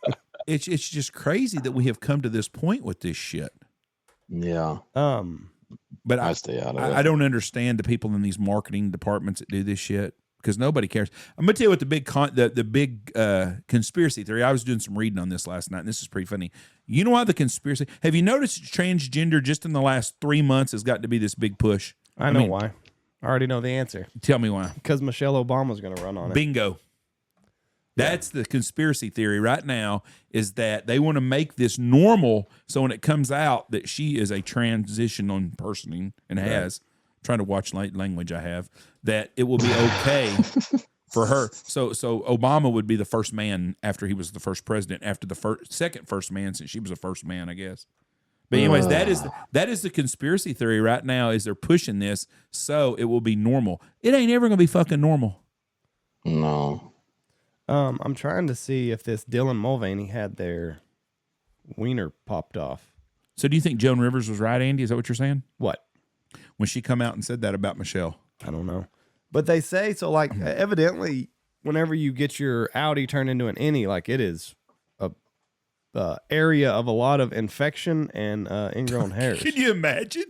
it's just crazy that we have come to this point with this shit. Yeah. But I stay out of it. I don't understand the people in these marketing departments that do this shit because nobody cares. I'm gonna tell you what the big conspiracy theory. I was doing some reading on this last night, and this is pretty funny. You know why the conspiracy? Have you noticed transgender just in the last 3 months has got to be this big push? I know why. I already know the answer. Tell me why. Because Michelle Obama's going to run on it. Bingo. That's the conspiracy theory right now, is that they want to make this normal so when it comes out that she is a transition person and has, trying to watch language I have, that it will be okay for her. So Obama would be the first man after he was the first president, after the second first man since she was the first man, I guess. But anyways, that is the conspiracy theory right now, is they're pushing this so it will be normal. It ain't ever going to be fucking normal. No. I'm trying to see if this Dylan Mulvaney had their wiener popped off. So do you think Joan Rivers was right, Andy? Is that what you're saying? What? When she come out and said that about Michelle? I don't know. But they say, so like evidently whenever you get your outie turned into an innie, like it is a area of a lot of infection and ingrown hairs. Can you imagine?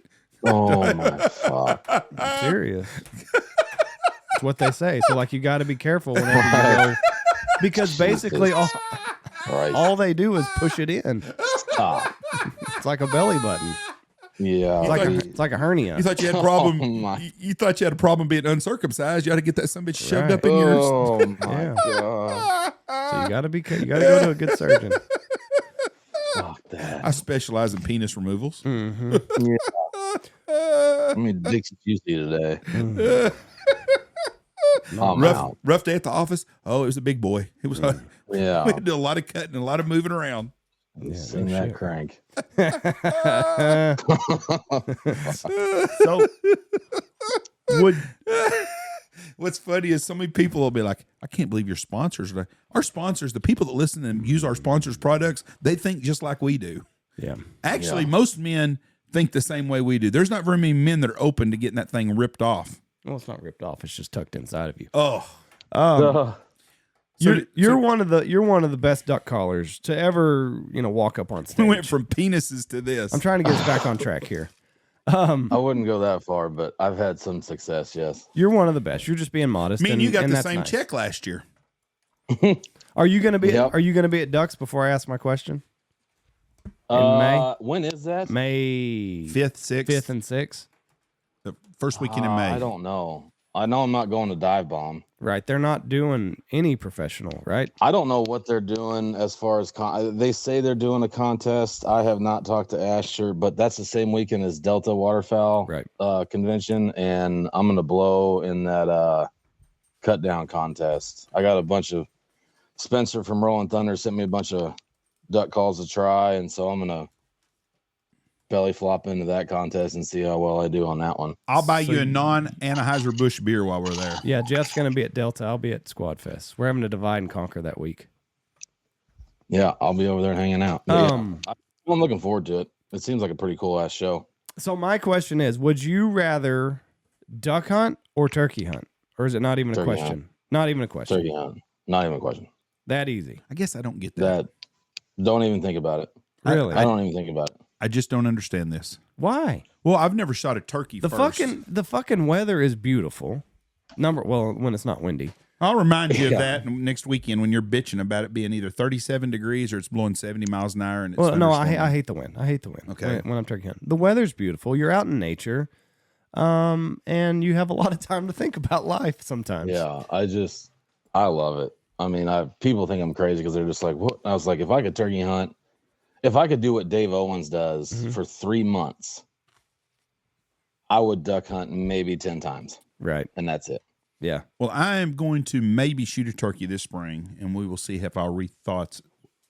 Oh my fuck. I'm serious. It's what they say. So like you got to be careful whenever you go. Because basically all they do is push it in. Stop. It's like a belly button. Yeah. It's like a hernia. You thought you had a problem. You thought you had a problem being uncircumcised. You had to get that son of a bitch shoved up in yours. Oh my god. So you got to go to a good surgeon. Fuck that. I specialize in penis removals. Mm-hmm. Yeah. I mean, Dick's juicy today. Rough day at the office. Oh, it was a big boy. It was. Yeah. We had to do a lot of cutting and a lot of moving around. Sing that crank. Would What's funny is so many people will be like, I can't believe your sponsors. Our sponsors, the people that listen and use our sponsors' products, they think just like we do. yeah. Actually, most men think the same way we do. There's not very many men that are open to getting that thing ripped off. Well, it's not ripped off. It's just tucked inside of you. Oh, You're one of the best duck callers to ever walk up on stage. we went from penises to this. I'm trying to get us back on track here. I wouldn't go that far, but I've had some success. Yes. You're one of the best. You're just being modest. Me and you got the that's same nice. check last year. Are you gonna be? Yep. Are you gonna be at Ducks before I ask my question? In May? When is that? May 5th, 6th. 5th and 6th. The first weekend in May. I don't know. I know I'm not going to Dive Bomb. Right. They're not doing any professional, right? I don't know what they're doing as far as they say they're doing a contest. I have not talked to Asher, but that's the same weekend as Delta Waterfowl convention, and I'm gonna blow in that cut down contest. I got a bunch of Spencer from Rolling Thunder sent me a bunch of duck calls to try, and so I'm gonna belly flop into that contest and see how well I do on that one. I'll buy you a non-Anheuser-Busch beer while we're there. Yeah, Jeff's going to be at Delta. I'll be at Squad Fest. We're having to divide and conquer that week. Yeah, I'll be over there hanging out. I'm looking forward to it. It seems like a pretty cool ass show. So my question is, would you rather duck hunt or turkey hunt? Or is it not even a question? Hunt. Not even a question. Turkey hunt. Not even a question. That easy. I guess I don't get that. Don't even think about it. Really? I don't even think about it. I just don't understand this. Why? Well, I've never shot a turkey The first. fucking weather is beautiful. When it's not windy. I'll remind you of that next weekend when you're bitching about it being either 37 degrees or it's blowing 70 miles an hour. And it's Well, no, I hate the wind. I hate the wind. Okay. When I'm turkey hunting, the weather's beautiful. You're out in nature, and you have a lot of time to think about life sometimes. Yeah, I love it. I mean, people think I'm crazy because they're just like, what? I was like, if I could turkey hunt, if I could do what Dave Owens does for 3 months, I would duck hunt maybe 10 times. Right. And that's it. Yeah. Well, I am going to maybe shoot a turkey this spring, and we will see if I'll rethoughts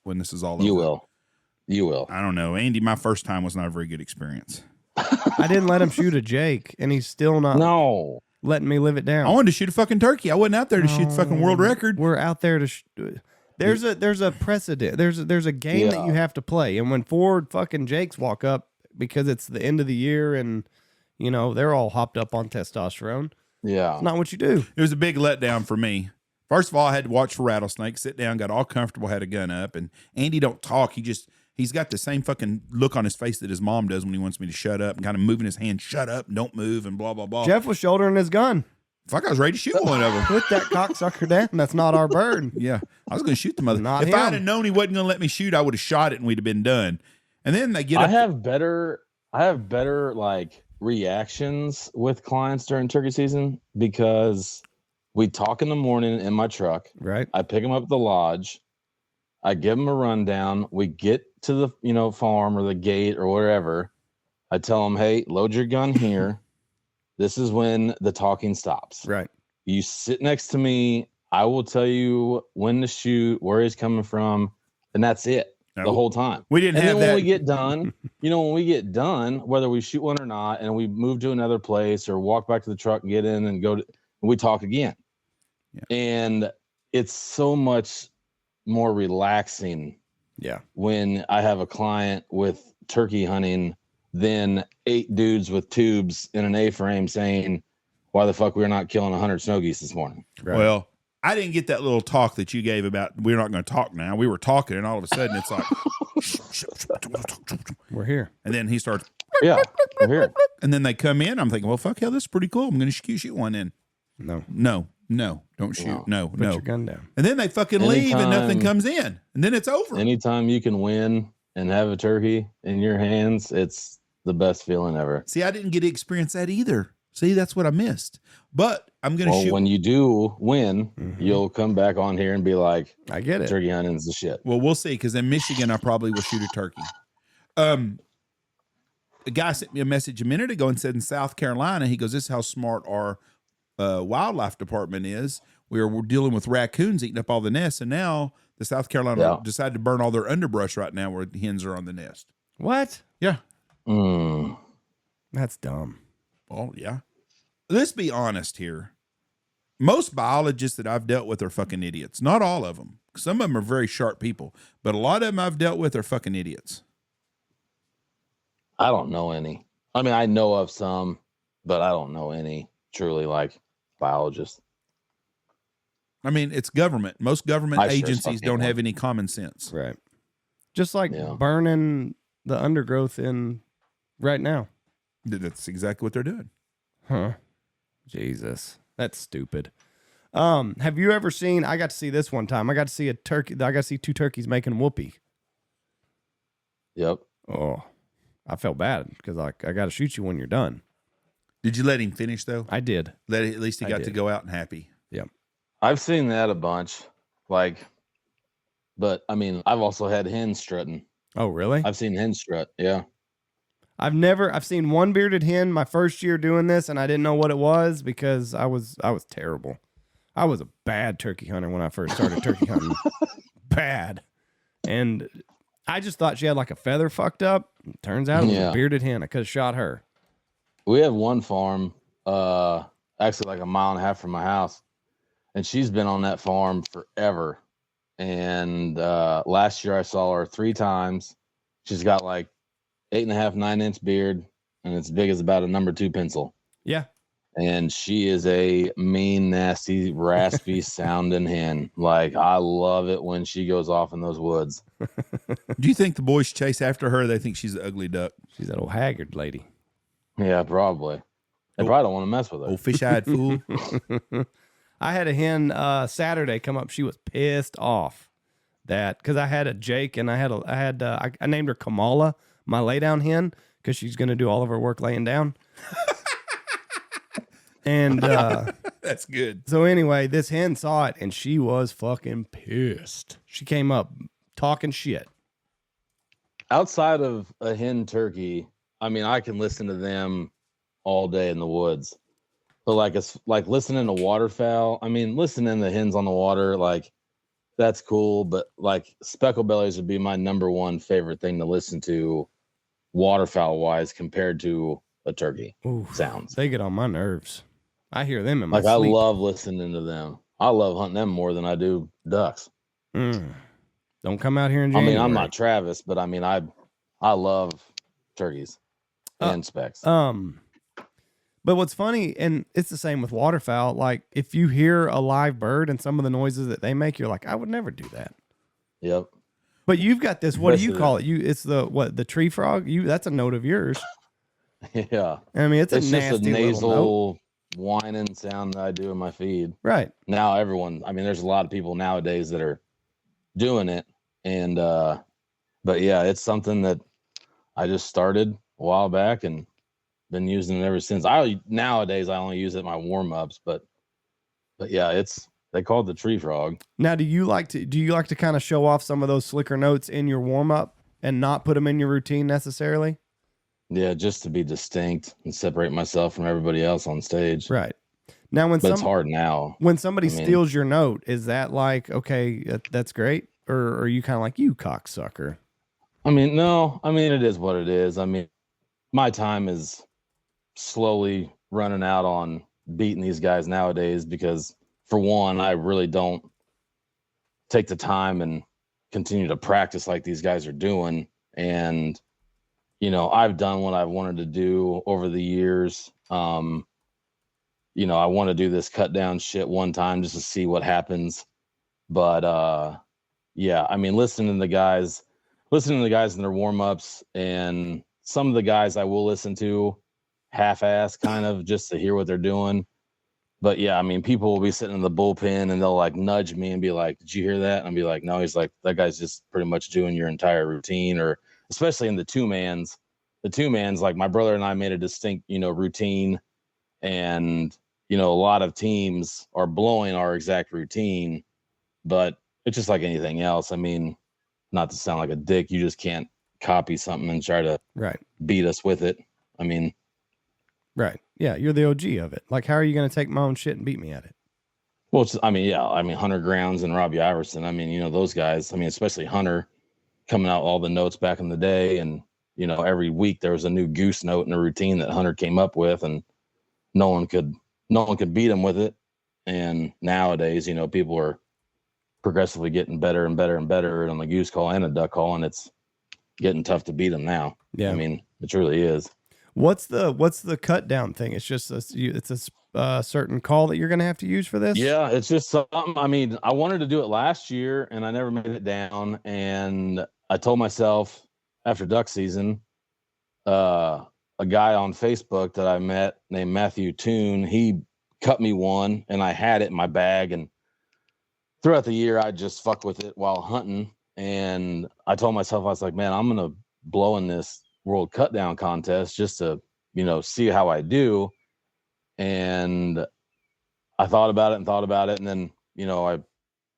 when this is all over. You will. I don't know. Andy, my first time was not a very good experience. I didn't let him shoot a Jake, and he's still not letting me live it down. I wanted to shoot a fucking turkey. I wasn't out there to shoot the fucking world record. We're out there to there's a precedent. There's a game that you have to play. And when 4 fucking Jakes walk up because it's the end of the year and they're all hopped up on testosterone. Yeah. It's not what you do. It was a big letdown for me. First of all, I had to watch for rattlesnakes, sit down, got all comfortable, had a gun up, and Andy don't talk. He's got the same fucking look on his face that his mom does when he wants me to shut up and kind of moving his hand, shut up, don't move, and blah, blah, blah. Jeff was shouldering his gun. Fuck, I was ready to shoot one of them. Put that cocksucker down. That's not our bird. Yeah, I was going to shoot the mother. Not if him. I had known he wasn't going to let me shoot, I would have shot it and we'd have been done. And then they get I have better like reactions with clients during turkey season because we talk in the morning in my truck. Right. I pick them up at the lodge. I give them a rundown. We get to the farm or the gate or wherever. I tell them, hey, load your gun here. This is when the talking stops. Right. You sit next to me. I will tell you when to shoot, where he's coming from, and that's it the whole time. We didn't have that. When we get done, when we get done, whether we shoot one or not, and we move to another place or walk back to the truck and get in and and we talk again. Yeah. And it's so much more relaxing. Yeah. When I have a client with turkey hunting than 8 dudes with tubes in an A-frame saying, why the fuck we're not killing 100 snow geese this morning. Right. Well, I didn't get that little talk that you gave about we're not going to talk now. We were talking, and all of a sudden it's like, we're here. And then he starts, yeah, we're here. And then they come in. I'm thinking, well, fuck, hell, this is pretty cool. I'm going to shoot one in. No, don't shoot. No. Put your gun down. And then they fucking leave and nothing comes in. And then it's over. Anytime you can win and have a turkey in your hands, it's the best feeling ever. See, I didn't get to experience that either. See, that's what I missed. But I'm going to shoot. When you do win, you'll come back on here and be like, I get it. Turkey hunting's the shit. Well, we'll see. Because in Michigan, I probably will shoot a turkey. A guy sent me a message a minute ago and said in South Carolina, he goes, this is how smart our wildlife department is. We're dealing with raccoons eating up all the nests. And now the South Carolina decided to burn all their underbrush right now where hens are on the nest. What? Yeah. That's dumb. Well, yeah. let's be honest here. Most biologists that I've dealt with are fucking idiots. Not all of them. Some of them are very sharp people, but a lot of them I've dealt with are fucking idiots. I don't know any. I mean, I know of some, but I don't know any truly like biologists. I mean, it's government. Most government I sure agencies fucking don't have won't. any common sense. Right. Just like Yeah. burning the undergrowth in right now. That's exactly what they're doing. Huh. Jesus. That's stupid. Have you ever seen, I got to see this one time. I got to see two turkeys making whoopee. Yep. Oh, I felt bad because I got to shoot you when you're done. Did you let him finish though? I did. At least he I got to did. go out and happy. Yep. I've seen that a bunch. But I mean, I've also had hens strutting. Oh, really? I've seen hens strut. Yeah. I've seen one bearded hen my first year doing this, and I didn't know what it was because I was terrible. I was a bad turkey hunter when I first started turkey hunting. Bad. And I just thought she had like a feather fucked up. Turns out it was a bearded hen. I could have shot her. We have one farm, actually like a mile and a half from my house, and she's been on that farm forever. And last year I saw her 3 times. She's got like 8.5, 9-inch beard, and it's big as about a number 2 pencil. Yeah. And she is a mean, nasty, raspy sounding hen. Like, I love it when she goes off in those woods. Do you think the boys chase after her? They think she's an ugly duck. She's that old haggard lady. Yeah, probably. They probably don't want to mess with her. Old fish-eyed fool. I had a hen Saturday come up. She was pissed off that because I had a Jake and I named her Kamala, my lay down hen, because she's going to do all of her work laying down. And that's good. So anyway, this hen saw it and she was fucking pissed. She came up talking shit. Outside of a hen turkey, I mean, I can listen to them all day in the woods. But it's like listening to waterfowl. I mean, listening to hens on the water, like that's cool. But like speckled bellies would be my number one favorite thing to listen to, waterfowl wise, compared to a turkey. Ooh, sounds. They get on my nerves. I hear them in my sleep. I love listening to them. I love hunting them more than I do ducks. Don't come out here in January. I mean, I'm not Travis, but I mean, I love turkeys and specks. But what's funny, and it's the same with waterfowl, like if you hear a live bird and some of the noises that they make, you're like, I would never do that. Yep. But you've got this, what do you call it? It's the tree frog? That's a note of yours. Yeah. I mean, it's just nasty a nasal note. whining sound that I do in my feed. Right. Now there's a lot of people nowadays that are doing it. And, but yeah, it's something that I just started a while back and been using it ever since. Nowadays I only use it in my warm-ups, but yeah, they call it the tree frog. Now, do you like to kind of show off some of those slicker notes in your warm-up and not put them in your routine necessarily? Yeah, just to be distinct and separate myself from everybody else on stage. Right. Now, it's hard now. When somebody steals your note, is that like, okay, that's great? Or are you kind of like, you cocksucker? I mean, no. I mean, it is what it is. I mean, my time is slowly running out on beating these guys nowadays because, for one, I really don't take the time and continue to practice like these guys are doing. And, I've done what I've wanted to do over the years. I want to do this cut down shit one time just to see what happens. But, yeah, I mean, listening to the guys in their warm-ups, and some of the guys I will listen to half-ass kind of just to hear what they're doing. But yeah, I mean, people will be sitting in the bullpen and they'll like nudge me and be like, did you hear that? And I'll be like, no. He's like, that guy's just pretty much doing your entire routine. Or especially in the two mans, like my brother and I made a distinct, routine. And, a lot of teams are blowing our exact routine, but it's just like anything else. I mean, not to sound like a dick, you just can't copy something and try to beat us with it. I mean, right. Yeah, you're the OG of it. Like, how are you going to take my own shit and beat me at it? Well, Hunter Grounds and Robbie Iverson. I mean, those guys. I mean, especially Hunter coming out all the notes back in the day, and every week there was a new goose note in a routine that Hunter came up with, and no one could beat them with it. And nowadays, people are progressively getting better and better and better on the goose call and a duck call, and it's getting tough to beat them now. Yeah. I mean, it truly is. What's the cut down thing? It's just it's a certain call that you're going to have to use for this. Yeah, it's just something. I mean, I wanted to do it last year and I never made it down. And I told myself after duck season, a guy on Facebook that I met named Matthew Toon, he cut me one and I had it in my bag. And throughout the year, I just fucked with it while hunting. And I told myself, I was like, man, I'm going to blow in this world cut down contest just to, see how I do. And I thought about it. And then, I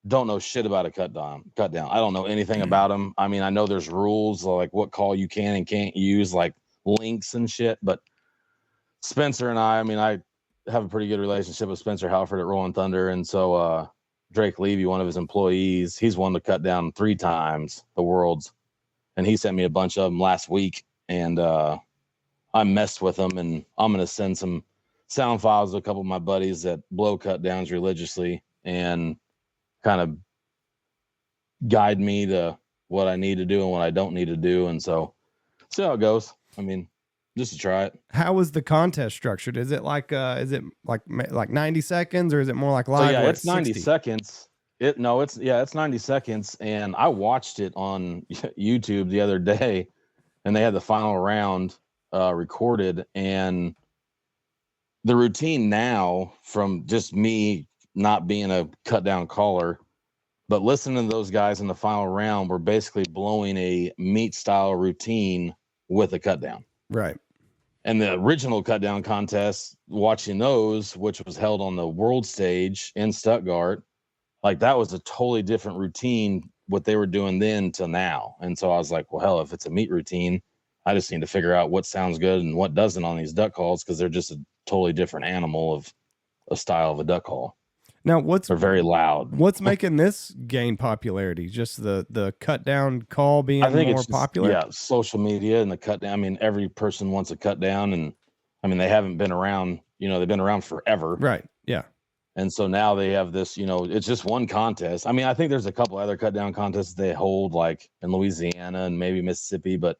don't know shit about a cut down. I don't know anything about them. I mean, I know there's rules like what call you can and can't use, like links and shit. But Spencer and I mean, I have a pretty good relationship with Spencer Halford at Rolling Thunder. And so Drake Levy, one of his employees, he's won to cut down 3 times the world's. And he sent me a bunch of them last week. And I messed with them. And I'm going to send some sound files to a couple of my buddies that blow cut downs religiously and kind of guide me to what I need to do and what I don't need to do. And so see how it goes. I mean, just to try it. How is the contest structured? Is it like 90 seconds or is it more like live? So yeah, where it's 90 seconds. It's 90 seconds. And I watched it on YouTube the other day and they had the final round recorded, and the routine now, from just me not being a cut down caller, but listening to those guys in the final round, we're basically blowing a meat style routine with a cut down. Right. And the original cut down contest, watching those, which was held on the world stage in Stuttgart, like that was a totally different routine, what they were doing then to now. And so I was like, well, hell, if it's a meat routine, I just need to figure out what sounds good and what doesn't on these duck calls, because they're just a totally different animal of a style of a duck call. Now, they're very loud. What's making this gain popularity? Just the cut down call being more popular? Yeah, social media and the cut down. I mean, every person wants a cut down, and I mean, they haven't been around, they've been around forever. Right. Yeah. And so now they have this, it's just one contest. I mean, I think there's a couple other cut down contests they hold, like in Louisiana and maybe Mississippi, but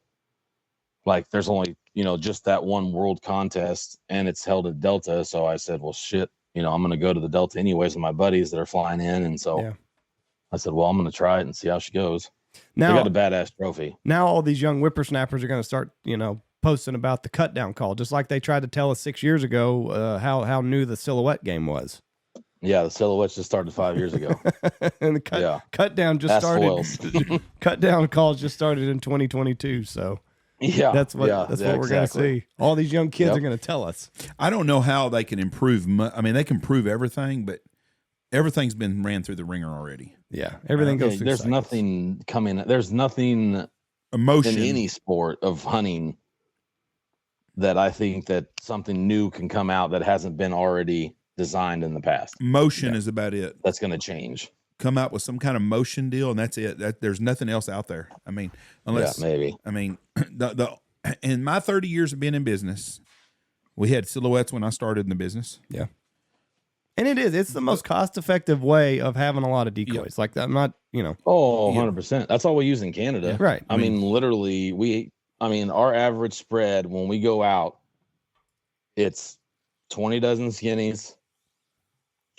like there's only, just that one world contest, and it's held at Delta. So I said, well, shit, I'm going to go to the Delta anyways with my buddies that are flying in. And so I said, well, I'm going to try it and see how she goes. Now, they got a badass trophy. Now all these young whippersnappers are going to start, posting about the cut down call, just like they tried to tell us 6 years ago how new the silhouette game was. Yeah, the silhouettes just started 5 years ago. And the cut down just started. Cut down calls just started in 2022. So yeah, that's what we're going to see. All these young kids are going to tell us. I don't know how they can improve. I mean, they can prove everything, but everything's been ran through the ringer already. Yeah, everything goes through There's cycles. nothing coming. There's nothing emotion in any sport of hunting that I think that something new can come out that hasn't been already designed in the past. Motion is about it. That's going to change. Come out with some kind of motion deal, and that's it. There's nothing else out there. I mean, unless maybe. I mean, in my 30 years of being in business, we had silhouettes when I started in the business. Yeah. And it's the most cost-effective way of having a lot of decoys. Like I'm not, Oh, 100%. That's all we use in Canada. Yeah. Right. I mean, literally our average spread when we go out, it's 20 dozen skinnies,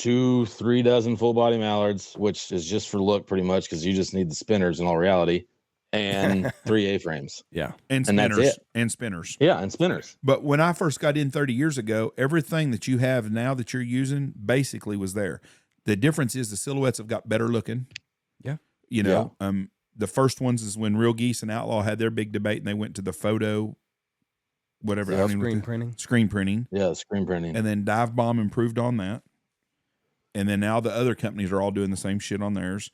2-3 dozen full body mallards, which is just for look pretty much, because you just need the spinners in all reality, and 3 A-frames. Yeah. And spinners. that's it. And spinners. Yeah, and spinners. But when I first got in 30 years ago, everything that you have now that you're using basically was there. The difference is the silhouettes have got better looking. Yeah. The first ones is when Real Geese and Outlaw had their big debate and they went to the photo, whatever. Screen printing. Screen printing. Yeah, screen printing. And then Dive Bomb improved on that. And then now the other companies are all doing the same shit on theirs.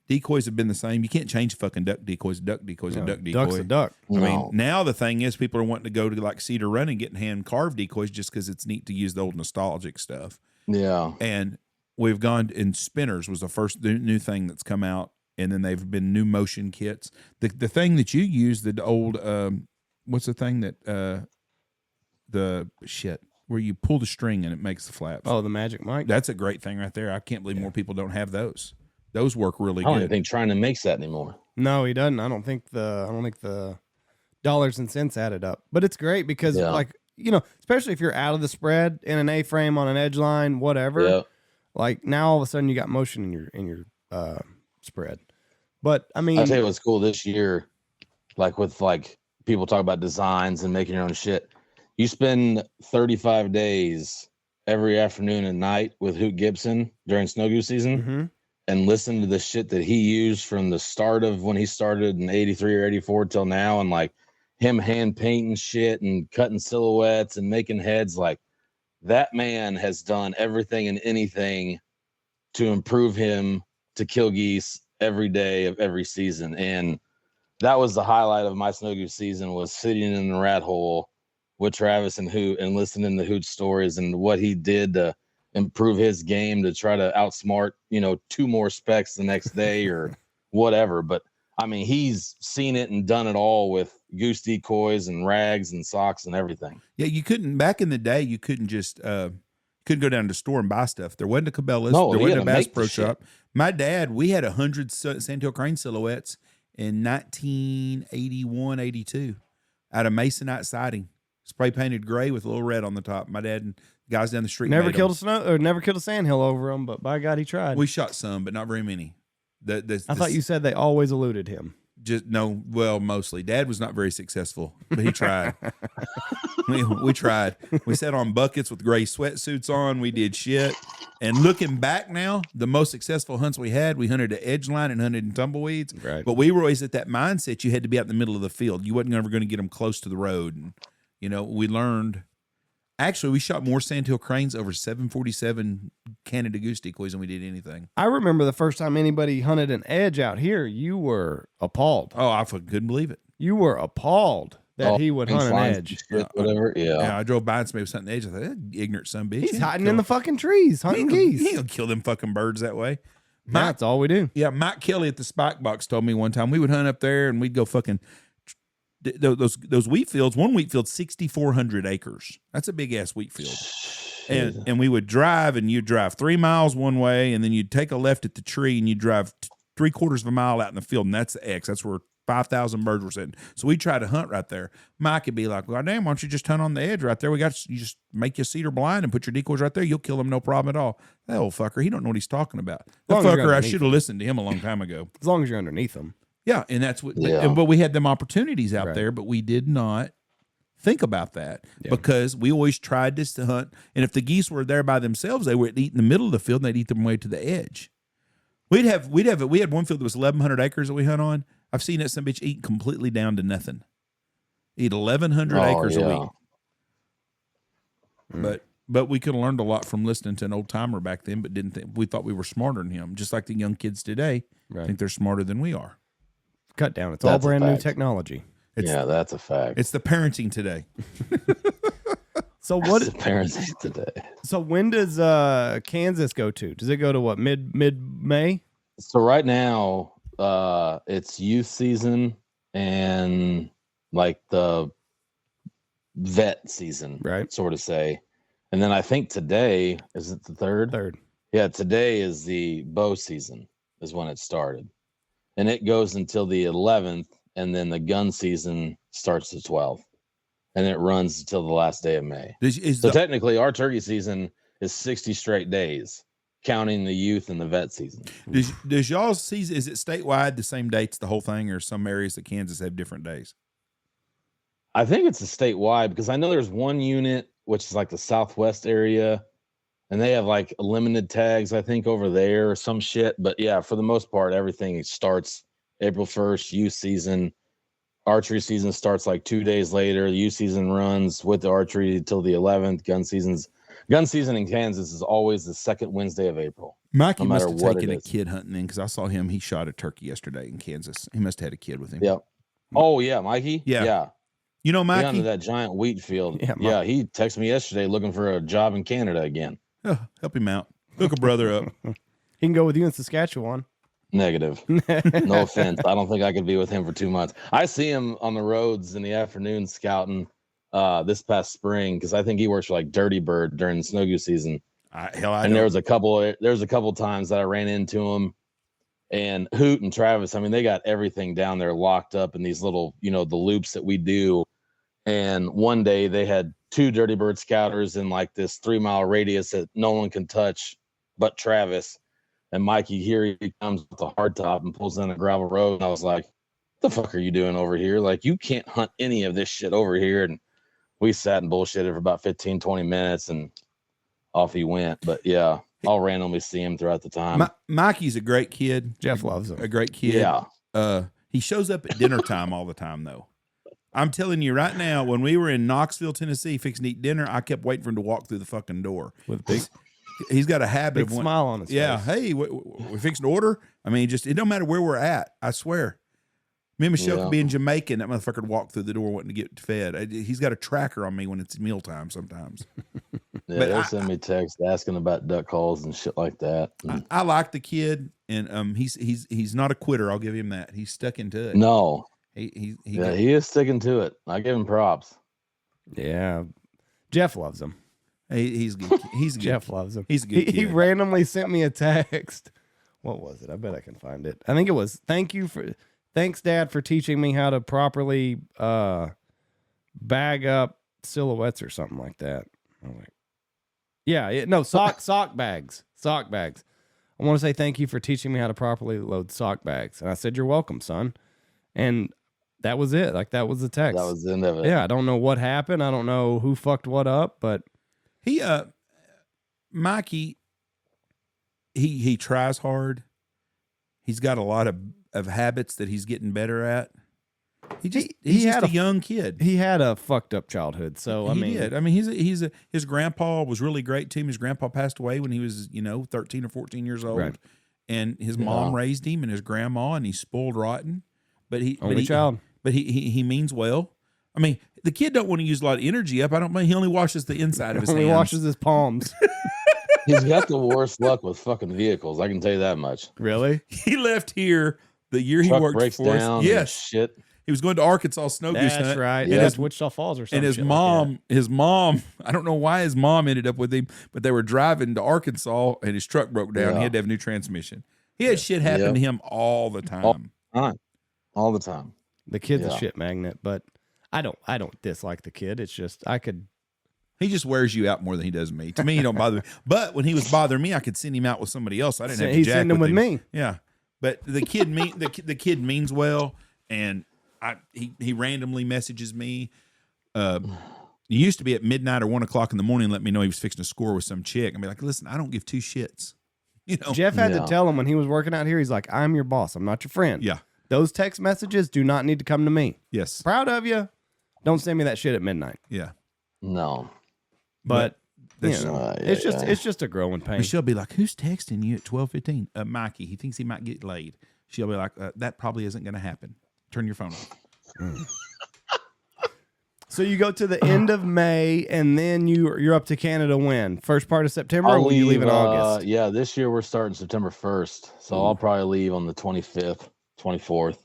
Decoys have been the same. You can't change fucking duck decoys. Duck decoys, a duck decoy. Duck's a duck. I mean, now the thing is people are wanting to go to like Cedar Run and getting hand carved decoys just because it's neat to use the old nostalgic stuff. Yeah. And we've gone in spinners was the first new thing that's come out. And then they've been new motion kits. The thing that you use, the old, what's the thing that, where you pull the string and it makes the flaps. Oh, the Magic Mike. That's a great thing right there. I can't believe more people don't have those. Those work really I don't good. even think Trying makes that anymore. No, he doesn't. I don't think the dollars and cents added up. But it's great because like, you know, especially if you're out of the spread in an A-frame on an edge line, whatever. Yeah. Like now all of a sudden you got motion in your spread. But I mean, I'll tell you what's cool this year, like with like people talk about designs and making your own shit. You spend 35 days every afternoon and night with Hoot Gibson during snow goose season and listen to the shit that he used from the start of when he started in 83 or 84 till now, and like him hand painting shit and cutting silhouettes and making heads. Like that man has done everything and anything to improve him to kill geese every day of every season. And that was the highlight of my snow goose season, was sitting in the rat hole with Travis and Hoot and listening to Hoot's stories and what he did to improve his game to try to outsmart, you know, 2 more specs the next day or whatever. But I mean, he's seen it and done it all with goose decoys and rags and socks and everything. Yeah, you couldn't, back in the day, you couldn't just couldn't go down to the store and buy stuff. There wasn't a Cabela's, there wasn't a Bass Pro Shop. My dad, we had 100 Sandhill Crane silhouettes in 1981, 82 out of Masonite siding, spray painted gray with a little red on the top. My dad and guys down the street never killed a sandhill over him, but by God, he tried. We shot some, but not very many. I thought you said they always eluded him. Just no, well, mostly. Dad was not very successful, but he tried. we tried. We sat on buckets with gray sweatsuits on. We did shit. And looking back now, the most successful hunts we hunted the edge line and hunted in tumbleweeds. Right. But we were always at that mindset. You had to be out in the middle of the field. You wasn't ever going to get them close to the road. And, you know, we learned. Actually, we shot more Sandhill Cranes over 747 Canada goose decoys than we did anything. I remember the first time anybody hunted an edge out here, you were appalled. Oh, I couldn't believe it. You were appalled that he would hunt an edge. Whatever. Yeah. I drove by and somebody was hunting the edge. I thought, that ignorant son of a bitch. He's hiding in the fucking trees, hunting geese. He don't kill them fucking birds that way. That's all we do. Yeah, Mike Kelly at the Spike Box told me one time we would hunt up there and we'd go fucking those wheat fields. One wheat field, 6,400 acres. That's a big ass wheat field. And we would drive, and you'd drive 3 miles one way, and then you'd take a left at the tree, and you'd drive 3/4 of a mile out in the field, and that's the X. That's where 5,000 birds were sitting. So we try to hunt right there. Mike would be like, "God damn, why don't you just hunt on the edge right there? You just make your cedar blind and put your decoys right there. You'll kill them, no problem at all." That old fucker, he don't know what he's talking about. That fucker, I should have listened to him a long time ago. As long as you're underneath them. Yeah, and that's what. Yeah. But we had them opportunities out there, but we did not think about that because we always tried this to hunt. And if the geese were there by themselves, they would eat in the middle of the field, and they'd eat them way to the edge. We had one field that was 1,100 acres that we hunt on. I've seen that some bitch eat completely down to nothing. Eat 1,100 acres a week. But we could have learned a lot from listening to an old timer back then, but didn't think we thought we were smarter than him. Just like the young kids today think they're smarter than we are. Cut down. It's all brand new technology. That's a fact. It's the parenting today. So what? It's the parenting today. So when does Kansas go to? Does it go to what, mid May? So right now, it's youth season and like the vet season, right? Sort of say. And then I think today, is it the 3rd? 3rd. Yeah, today is the bow season is when it started. And it goes until the 11th, and then the gun season starts the 12th. And it runs until the last day of May. So technically, our turkey season is 60 straight days, counting the youth and the vet season. Does y'all's season, is it statewide the same dates, the whole thing, or some areas of Kansas have different days? I think it's a statewide, because I know there's one unit, which is like the Southwest area, and they have like limited tags, I think, over there or some shit. But yeah, for the most part, everything starts April 1st, youth season. Archery season starts like 2 days later. The youth season runs with the archery till the 11th. Gun season in Kansas is always the second Wednesday of April. Mikey must have taken a kid hunting in, because I saw him. He shot a turkey yesterday in Kansas. He must have had a kid with him. Yep. Oh, yeah, Mikey? Yeah. You know, Mikey? Under that giant wheat field. Yeah, he texted me yesterday looking for a job in Canada again. Oh, help him out. Hook a brother up. He can go with you in Saskatchewan. Negative. No offense. I don't think I could be with him for 2 months. I see him on the roads in the afternoon scouting this past spring because I think he works for like Dirty Bird during the snow goose season. There was a couple times that I ran into him, and Hoot and Travis. I mean, they got everything down there locked up in these little, the loops that we do. And one day they had 2 Dirty Bird scouters in like this 3-mile radius that no one can touch but Travis. And Mikey, here he comes with a hardtop and pulls in a gravel road. And I was like, "What the fuck are you doing over here? Like, you can't hunt any of this shit over here." And we sat and bullshitted for about 15, 20 minutes and off he went. But yeah, I'll randomly see him throughout the time. Mikey's a great kid. Jeff loves him. A great kid. Yeah. He shows up at dinner time all the time, though. I'm telling you right now, when we were in Knoxville, Tennessee, fixing to eat dinner, I kept waiting for him to walk through the fucking door. With big, he's got a habit big of smile on his face. Hey, we're fixing to order. I mean, it don't matter where we're at. I swear. Me and Michelle could be in Jamaica, and that motherfucker would walk through the door wanting to get fed. He's got a tracker on me when it's mealtime sometimes. Yeah, they'll send me texts asking about duck calls and shit like that. I like the kid, and he's not a quitter. I'll give him that. He's stuck into it. No. He is sticking to it. I give him props. Yeah. Jeff loves him. He's good. He's good. Jeff loves him. He's a good kid. He randomly sent me a text. What was it? I bet I can find it. I think it was, thanks, Dad, for teaching me how to properly bag up silhouettes or something like that. I'm like, sock bags. Sock bags. I want to say thank you for teaching me how to properly load sock bags. And I said, "You're welcome, son." And that was it. Like, that was the text. That was the end of it. Yeah, I don't know what happened. I don't know who fucked what up, but Mikey, he tries hard. He's got a lot of habits that he's getting better at. He's just a young kid. He had a fucked up childhood. So he did. I mean, his grandpa was really great to him. His grandpa passed away when he was 13 or 14 years old, right. And his mom raised him and his grandma, and he's spoiled rotten. But child. But he means well. I mean, the kid don't want to use a lot of energy up. I don't mean he only washes the inside of his hands. He washes his palms. He's got the worst luck with fucking vehicles. I can tell you that much. Really? He left here the year Truck he worked breaks for down us. Yes, shit. He was going to Arkansas snow goose hunt. That's right. And That's Wichita Falls or something. And his mom, I don't know why his mom ended up with him, but they were driving to Arkansas and his truck broke down. Yeah. He had to have a new transmission. He had shit happen to him all the time. All the time. The kid's a shit magnet, but I don't dislike the kid. It's just He just wears you out more than he does me. To me, he don't bother me. But when he was bothering me, I could send him out with somebody else. I didn't have to he's jack sending him with me. Yeah, but the kid the kid means well, and he randomly messages me. He used to be at midnight or 1 o'clock in the morning and let me know he was fixing to score with some chick. I'd be like, "Listen, I don't give 2 shits." Jeff had to tell him when he was working out here. He's like, "I'm your boss. I'm not your friend." Yeah. Those text messages do not need to come to me. Yes. Proud of you. Don't send me that shit at midnight. Yeah. No. But it's just a growing pain. She'll be like, "Who's texting you at 12:15?" Mikey. He thinks he might get laid. She'll be like, "That probably isn't going to happen. Turn your phone off." So you go to the end of May, and then you're up to Canada when? First part of September, or will you leave in August? Yeah, this year we're starting September 1st, so I'll probably leave on the 25th, 24th.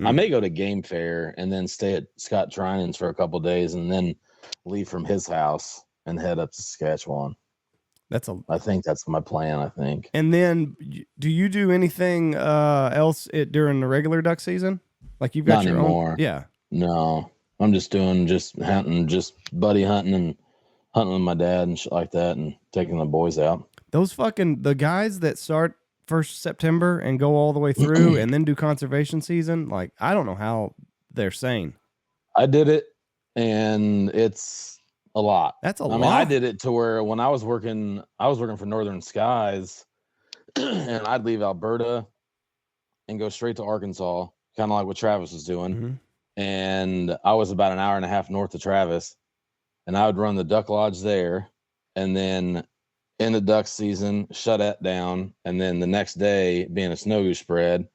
I may go to Game Fair and then stay at Scott Trinan's for a couple days, and then leave from his house and head up to Saskatchewan. I think that's my plan. I think. And then, do you do anything else during the regular duck season? Like you've got Not your anymore. own? Yeah. No, I'm just hunting, just buddy hunting and hunting with my dad and shit like that, and taking the boys out. The guys that start 1st September and go all the way through and then do conservation season, like I don't know how they're sane. I did it, and it's a lot. That's a lot. I mean, I did it to where when I was working for Northern Skies, and I'd leave Alberta and go straight to Arkansas, kind of like what Travis was doing. Mm-hmm. And I was about an hour and a half north of Travis, and I would run the duck lodge there, and then in the duck season, shut that down, and then the next day being a snow goose spread,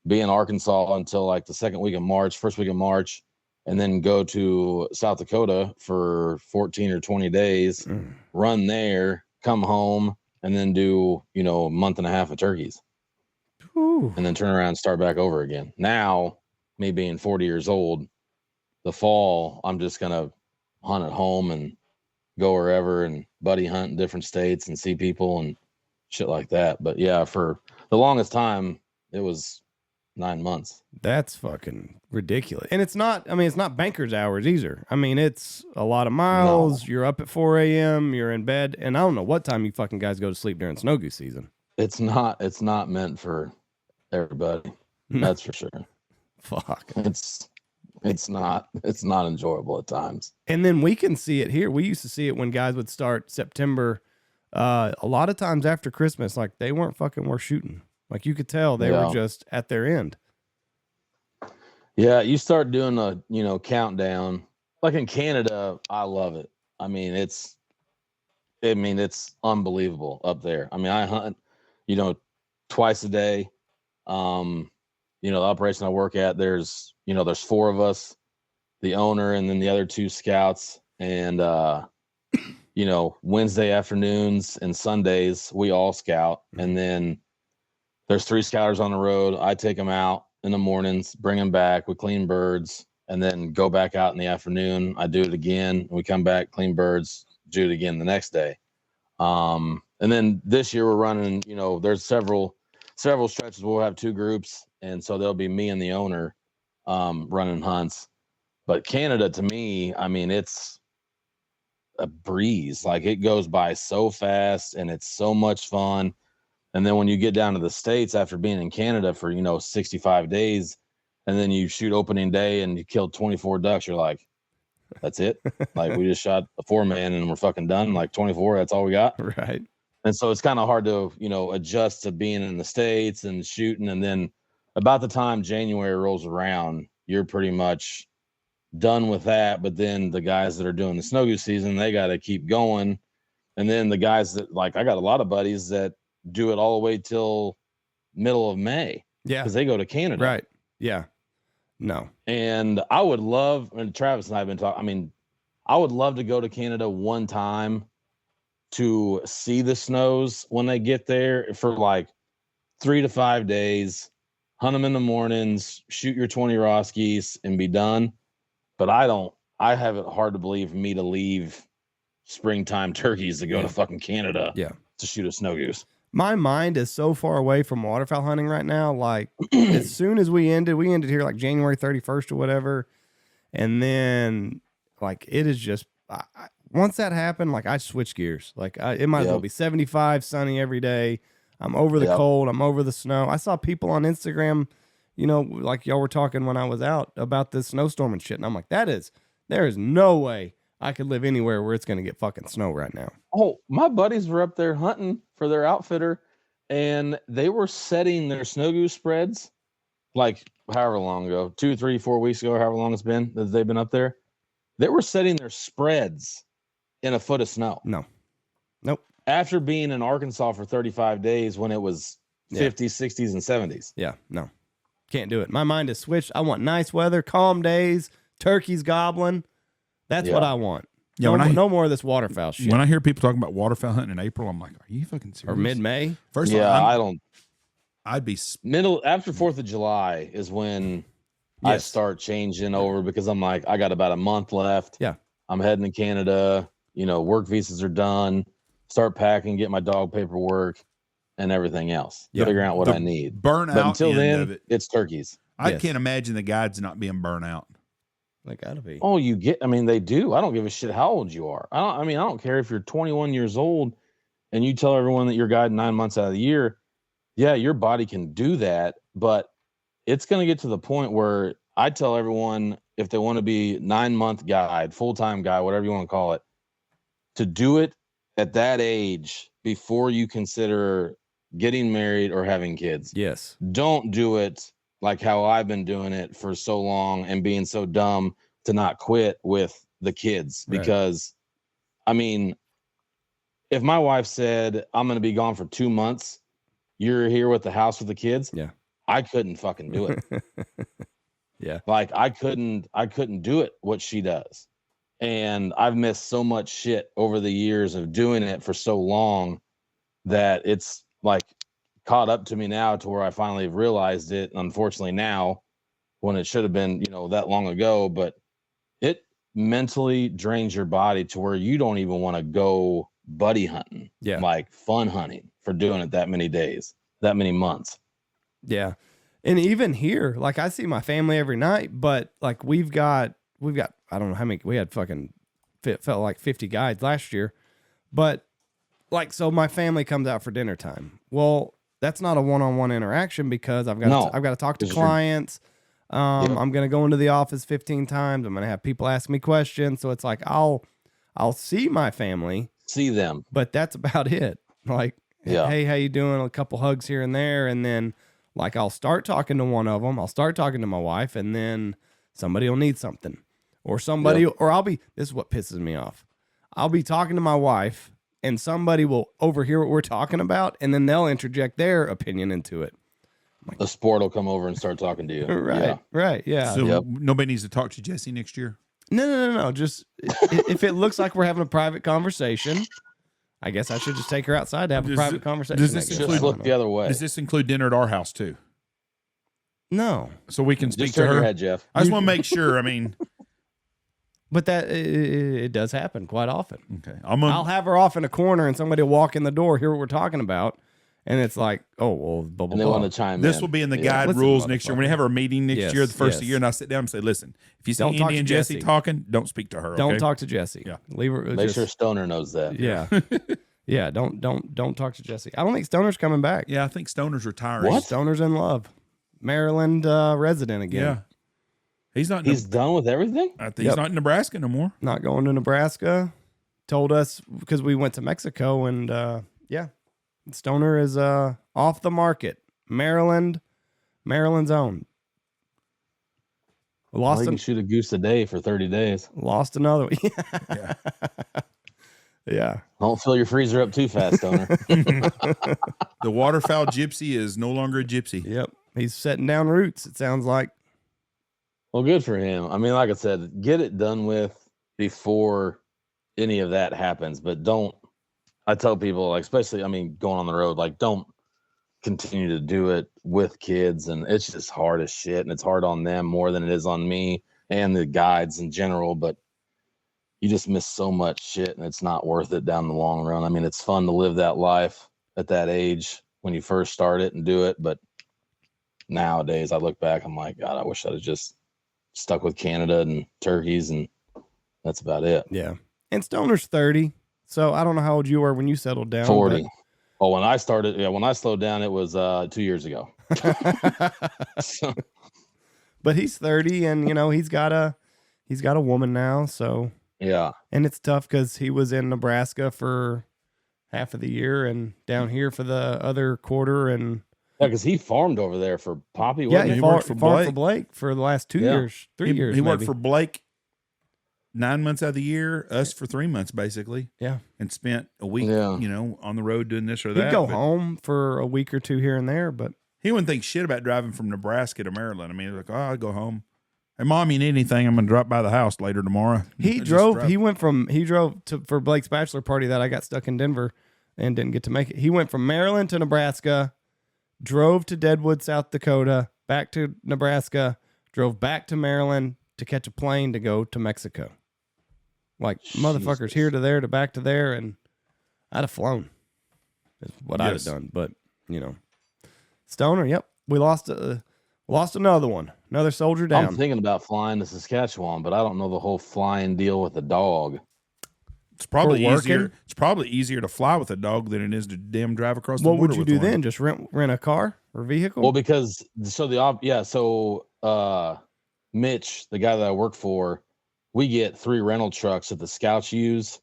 be in Arkansas until like the first week of March, and then go to South Dakota for 14 or 20 days, run there, come home, and then do, a month and a half of turkeys. Ooh. And then turn around and start back over again. Now, me being 40 years old, the fall, I'm just going to hunt at home and go wherever and buddy hunt in different states and see people and shit like that. But yeah, for the longest time, it was 9 months. That's fucking ridiculous. And it's not, I mean, it's not banker's hours either. I mean, it's a lot of miles. No. You're up at 4 a.m. You're in bed. And I don't know what time you fucking guys go to sleep during snow goose season. It's not meant for everybody. That's for sure. Fuck. It's not enjoyable at times. And then we can see it here. We used to see it when guys would start September. A lot of times after Christmas, like they weren't fucking worth shooting. Like you could tell they were just at their end. Yeah, you start doing a countdown. Like in Canada, I love it. I mean, it's unbelievable up there. I mean, I hunt, twice a day. The operation I work at, there's 4 of us, the owner and then the other 2 scouts. And Wednesday afternoons and Sundays we all scout, and then there's 3 scouters on the road. I take them out in the mornings, bring them back, we clean birds, and then go back out in the afternoon. I do it again. We come back, clean birds, do it again the next day. And then this year we're running, there's several stretches where we'll have 2 groups, and so there'll be me and the owner running hunts. But Canada, to me, I mean, it's a breeze. Like it goes by so fast and it's so much fun. And then when you get down to the States after being in Canada for 65 days, and then you shoot opening day and you killed 24 ducks, you're like, that's it? Like we just shot a 4-man and we're fucking done. Like 24, that's all we got. Right. And so it's kind of hard to adjust to being in the States and shooting. And then about the time January rolls around, you're pretty much done with that. But then the guys that are doing the snow goose season, they got to keep going. And then the guys that, like, I got a lot of buddies that do it all the way till middle of May. Yeah. Because they go to Canada. Right. Yeah. No. And I would love, and Travis and I have been talking, I mean, I would love to go to Canada one time to see the snows when they get there for like 3 to 5 days, hunt them in the mornings, shoot your 20 Roskies and be done. But I have it hard to believe for me to leave springtime turkeys to go to fucking Canada to shoot a snow goose. My mind is so far away from waterfowl hunting right now. Like as soon as we ended here like January 31st or whatever. And then like, it is just, once that happened, like I switch gears. Like it might as well be 75, sunny every day. I'm over the cold. I'm over the snow. I saw people on Instagram, like y'all were talking when I was out about this snowstorm and shit. And I'm like, there is no way I could live anywhere where it's going to get fucking snow right now. Oh, my buddies were up there hunting for their outfitter, and they were setting their snow goose spreads like however long ago, 2, 3, 4 weeks ago, however long it's been that they've been up there. They were setting their spreads in a foot of snow. No. Nope. After being in Arkansas for 35 days when it was 50s, 60s, and 70s. Yeah, no. Can't do it. My mind is switched. I want nice weather, calm days, turkeys gobbling. That's what I want. Yeah, no more of this waterfowl shit. When I hear people talking about waterfowl hunting in April, I'm like, are you fucking serious? Or mid-May? First of all, I'd be middle after 4th of July is when I start changing over, because I'm like, I got about a month left. Yeah. I'm heading to Canada. Work visas are done. Start packing, get my dog paperwork and everything else. Figure out what I need. Burnout. But until then, it's turkeys. I can't imagine the guides not being burnt out. They gotta be. Oh, they do. I don't give a shit how old you are. I don't care if you're 21 years old and you tell everyone that you're guiding 9 months out of the year. Yeah, your body can do that, but it's going to get to the point where I tell everyone, if they want to be 9-month guide, full-time guide, whatever you want to call it, to do it at that age before you consider getting married or having kids. Yes. Don't do it like how I've been doing it for so long and being so dumb to not quit with the kids. Because, I mean, if my wife said, I'm going to be gone for 2 months, you're here with the house with the kids. Yeah. I couldn't fucking do it. Yeah. Like I couldn't do it what she does. And I've missed so much shit over the years of doing it for so long that it's like caught up to me now to where I finally realized it. Unfortunately now, when it should have been, that long ago, but mentally drains your body to where you don't even want to go buddy hunting, like fun hunting, for doing it that many days, that many months. Yeah. And even here, like I see my family every night, but like we've got, I don't know how many, we had felt like 50 guides last year, but like, so my family comes out for dinner time. Well, that's not a one-on-one interaction because I've got to talk to clients. I'm going to go into the office 15 times. I'm going to have people ask me questions. So it's like, I'll see my family, see them, but that's about it. Like, hey, how you doing? A couple hugs here and there. And then like, I'll start talking to one of them. I'll start talking to my wife, and then somebody will need something, or somebody, or this is what pisses me off. I'll be talking to my wife and somebody will overhear what we're talking about, and then they'll interject their opinion into it. Like, a sport will come over and start talking to you. Right. Yeah. So nobody needs to talk to Jesse next year? No. Just if it looks like we're having a private conversation, I guess I should just take her outside to have a private conversation. Does this include, look the other way? Does this include dinner at our house too? No. So we can speak just to her? Your head, Jeff. I just want to make sure. I mean... But that it does happen quite often. Okay, I'll have her off in a corner, and somebody will walk in the door, hear what we're talking about, and it's like, oh well, blah, blah, and they want to chime This in. will be in the guide rules next year. When we have our meeting next year, the first of the year, and I sit down and say, listen, if you see Andy and Jesse talking, don't speak to her. Okay? Don't talk to Jesse. Yeah, leave her. Make sure Stoner knows that. Yeah, yeah. Don't talk to Jesse. I don't think Stoner's coming back. Yeah, I think Stoner's retiring. What? Stoner's in love. Maryland resident again. Yeah. He's done with everything? I think he's not in Nebraska no more. Not going to Nebraska. Told us because we went to Mexico, and Stoner is off the market. Maryland's own. Well, he can shoot a goose a day for 30 days. Lost another one. Yeah. Don't fill your freezer up too fast, Stoner. The waterfowl gypsy is no longer a gypsy. Yep. He's setting down roots, it sounds like. Well, good for him. I mean, like I said, get it done with before any of that happens. But I tell people, like, especially, I mean, going on the road, like, don't continue to do it with kids. And it's just hard as shit. And it's hard on them more than it is on me and the guides in general. But you just miss so much shit, and it's not worth it down the long run. I mean, it's fun to live that life at that age when you first start it and do it. But nowadays, I look back, I'm like, God, I wish I'd have just stuck with Canada and turkeys, and that's about it. Yeah. And Stoner's 30, so I don't know how old you were when you settled down. 40. But... Oh, when I started, when I slowed down, it was 2 years ago. So... But he's 30, and he's got a woman now, so yeah. And it's tough because he was in Nebraska for half of the year and down here for the other quarter, and yeah, because he farmed over there for Poppy. Yeah, he worked for Blake for the last 2 years, 3 years. He worked for Blake 9 months out of the year, us for 3 months, basically. Yeah. And spent a week, on the road doing this or that. He'd go home for a week or two here and there, but he wouldn't think shit about driving from Nebraska to Maryland. I mean, he's like, I'll go home. Hey, Mom, you need anything? I'm going to drop by the house later tomorrow. He drove for Blake's bachelor party that I got stuck in Denver and didn't get to make it. He went from Maryland to Nebraska, drove to Deadwood, South Dakota, back to Nebraska, drove back to Maryland to catch a plane to go to Mexico. Like, motherfuckers, here to there to back to there, and I'd have flown. Is what I'd have done. But, Stoner, yep. We lost another one. Another soldier down. I'm thinking about flying to Saskatchewan, but I don't know the whole flying deal with the dog. It's probably easier. It's probably easier to fly with a dog than it is to damn drive across the border. What would you do then? Just rent a car or vehicle? Well, because Mitch, the guy that I work for, we get 3 rental trucks that the scouts use,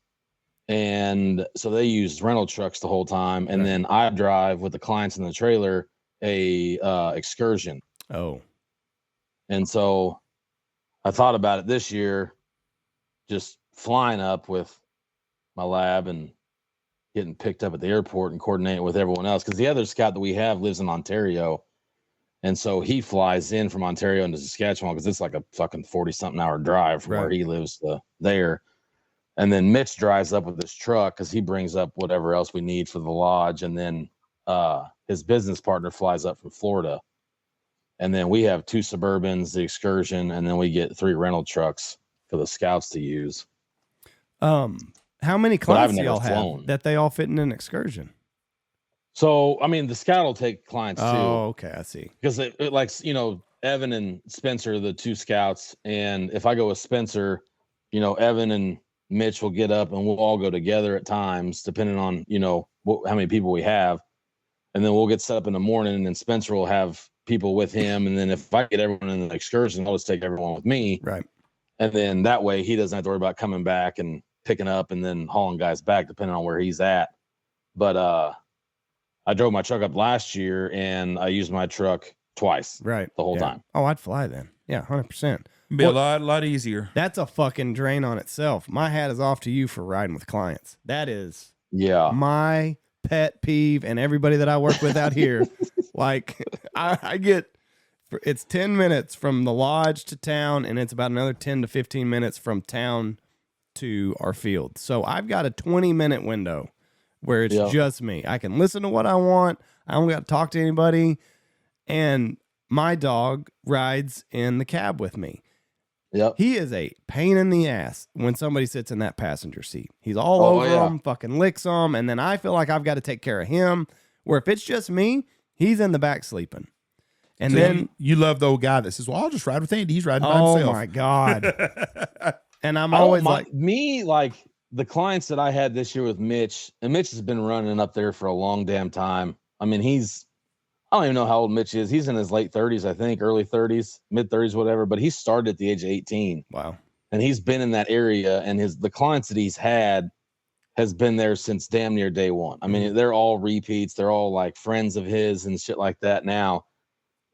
and so they use rental trucks the whole time, and then I drive with the clients in the trailer a excursion. Oh, and so I thought about it this year, just flying up with my lab and getting picked up at the airport and coordinating with everyone else, because the other scout that we have lives in Ontario, and so he flies in from Ontario into Saskatchewan because it's like a fucking 40-something hour drive from where he lives to there. And then Mitch drives up with his truck because he brings up whatever else we need for the lodge, and then his business partner flies up from Florida, and then we have 2 Suburbans, the excursion, and then we get 3 rental trucks for the scouts to use. How many But I've clients do never y'all have flown. that they all fit in an excursion? So, I mean, the scout will take clients too. Oh, okay. I see. Because it like, Evan and Spencer are the two scouts. And if I go with Spencer, Evan and Mitch will get up and we'll all go together at times, depending on, how many people we have. And then we'll get set up in the morning, and then Spencer will have people with him. And then if I get everyone in the excursion, I'll just take everyone with me. Right. And then that way he doesn't have to worry about coming back and picking up and then hauling guys back, depending on where he's at. But I drove my truck up last year and I used my truck twice. Right. The whole time. Oh, I'd fly then. Yeah, 100%. Be a lot easier. That's a fucking drain on itself. My hat is off to you for riding with clients. That is my pet peeve, and everybody that I work with out here. Like, I get, it's 10 minutes from the lodge to town, and it's about another 10 to 15 minutes from town to our field. So I've got a 20-minute window where it's just me. I can listen to what I want. I don't got to talk to anybody. And my dog rides in the cab with me. Yep. He is a pain in the ass when somebody sits in that passenger seat. He's all over them, fucking licks them, and then I feel like I've got to take care of him. Where if it's just me, he's in the back sleeping. And then you love the old guy that says, "Well, I'll just ride with Andy. He's riding by himself." Oh my God. And I'm always like, the clients that I had this year with Mitch, and Mitch has been running up there for a long damn time. I mean, I don't even know how old Mitch is. He's in his late 30s, I think, early 30s, mid 30s, whatever. But he started at the age of 18. Wow. And he's been in that area, and the clients that he's had has been there since damn near day one. I mean, they're all repeats. They're all like friends of his and shit like that now.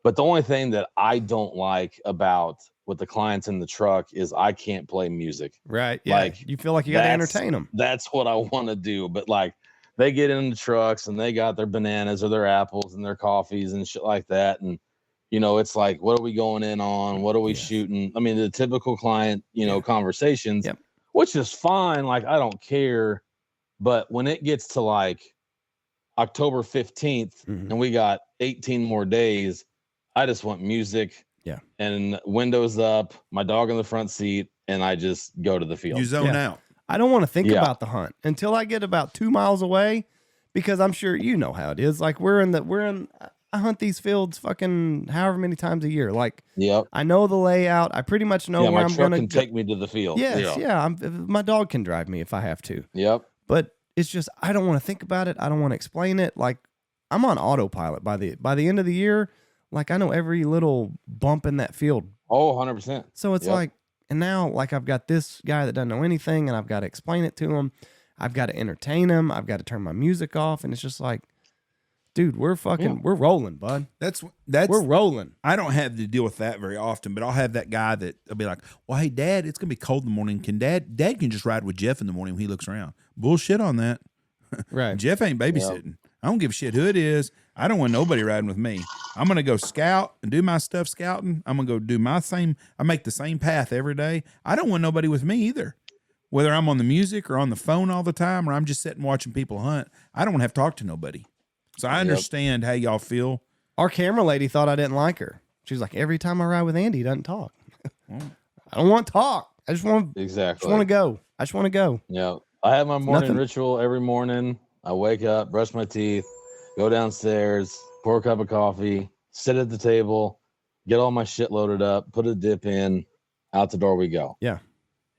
But the only thing that I don't like about with the clients in the truck is I can't play music. Right. Yeah. Like, you feel like you got to entertain them. That's what I want to do. But like, they get in the trucks and they got their bananas or their apples and their coffees and shit like that. And, it's like, what are we going in on? What are we shooting? I mean, the typical client, conversations, which is fine. Like, I don't care. But when it gets to like October 15th and we got 18 more days, I just want music. Yeah. And windows up, my dog in the front seat, and I just go to the field. You zone out. I don't want to think about the hunt until I get about 2 miles away, because I'm sure you know how it is. Like I hunt these fields fucking however many times a year. Like, I know the layout. I pretty much know where I'm going to take me to the field. Yes, my dog can drive me if I have to. Yep. But it's just, I don't want to think about it. I don't want to explain it. Like, I'm on autopilot by the end of the year. Like, I know every little bump in that field. Oh, 100%. So it's like, and now, like, I've got this guy that doesn't know anything, and I've got to explain it to him. I've got to entertain him. I've got to turn my music off, and it's just like, dude, we're rolling, bud. That's we're rolling. I don't have to deal with that very often, but I'll have that guy that'll be like, "Well, hey, Dad, it's gonna be cold in the morning. Dad can just ride with Jeff in the morning when he looks around." Bullshit on that. Right. Jeff ain't babysitting. I don't give a shit who it is. I don't want nobody riding with me. I'm going to go scout and do my stuff scouting. I'm going to go do I make the same path every day. I don't want nobody with me either. Whether I'm on the music or on the phone all the time, or I'm just sitting watching people hunt, I don't want to have to talk to nobody. So I understand how y'all feel. Our camera lady thought I didn't like her. She was like, every time I ride with Andy, he doesn't talk. I don't want to talk. I just want to go. I just want to go. Yeah. I have my morning ritual every morning. I wake up, brush my teeth, go downstairs, pour a cup of coffee, sit at the table, get all my shit loaded up, put a dip in, out the door we go. Yeah.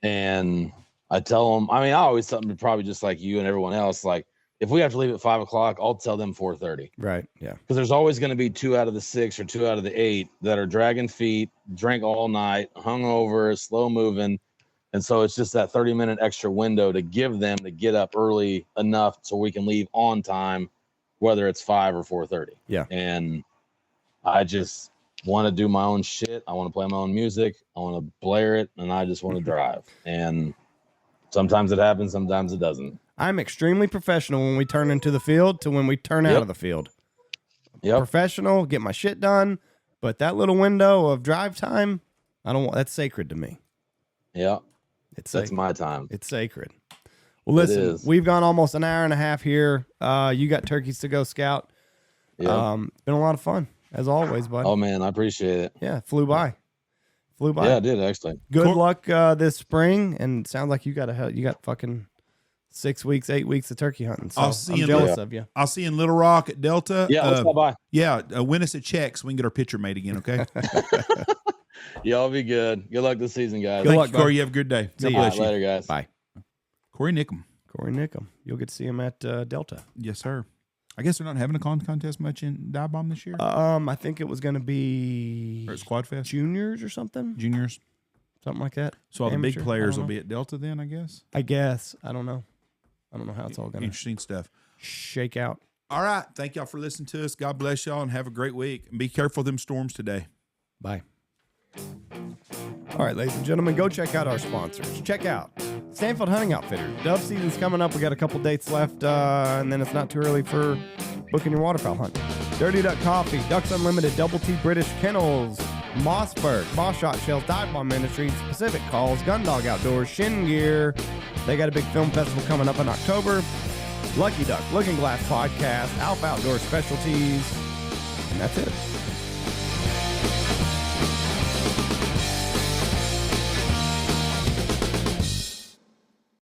And I tell them, I always tell them, probably just like you and everyone else, like, if we have to leave at 5 o'clock, I'll tell them 4:30. Right. Yeah. Because there's always going to be 2 out of the 6 or 2 out of the 8 that are dragging feet, drank all night, hungover, slow moving. And so it's just that 30-minute extra window to give them to get up early enough so we can leave on time, whether it's 5 or 4:30. Yeah. And I just want to do my own shit. I want to play my own music. I want to blare it, and I just want to drive. And sometimes it happens, sometimes it doesn't. I'm extremely professional when we turn into the field to when we turn out of the field. Yep. Professional, get my shit done, but that little window of drive time, that's sacred to me. Yeah. That's my time. It's sacred. Well, listen, we've gone almost an hour and a half here. You got turkeys to go scout. Yeah. Been a lot of fun, as always, bud. Oh, man, I appreciate it. Yeah, flew by. Flew by. Yeah, I did actually. Good Cor- luck this spring, and sounds like you got fucking 6 weeks, 8 weeks of turkey hunting. So I'll see I'm you jealous later. of you. I'll see you in Little Rock at Delta. Yeah, let's stop by. Yeah, win us a check so we can get our picture made again, okay? Y'all be good. Good luck this season, guys. Good Thank luck, you, Corey. bud. You have a good day. See God ya. All bless right, you. later, guys. Bye. Cory Niccum. Cory Niccum. You'll get to see him at Delta. Yes, sir. I guess they're not having a contest much in Dive Bomb this year. I think it was going to be or at Squad Fest. juniors or something, Juniors. something like that. So all the Amateur, big I players don't will know. be at Delta then, I guess. I guess. I don't know how it's all going to Interesting stuff. shake out. All right. Thank y'all for listening to us. God bless y'all and have a great week. And be careful of them storms today. Bye. All right, ladies and gentlemen, go check out our sponsors. Check out Stanfield Hunting Outfitters. Dove season's coming up. We got a couple dates left, and then it's not too early for booking your waterfowl hunt. Dirty Duck Coffee, Ducks Unlimited, Double T British Kennels, Mossberg, Boss Shot Shells, Dive Bomb Ministries, Pacific Calls, Gundog Outdoors, Shin Gear. They got a big film festival coming up in October. Lucky Duck, Looking Glass Podcast, Alpha Outdoor Specialties, and that's it.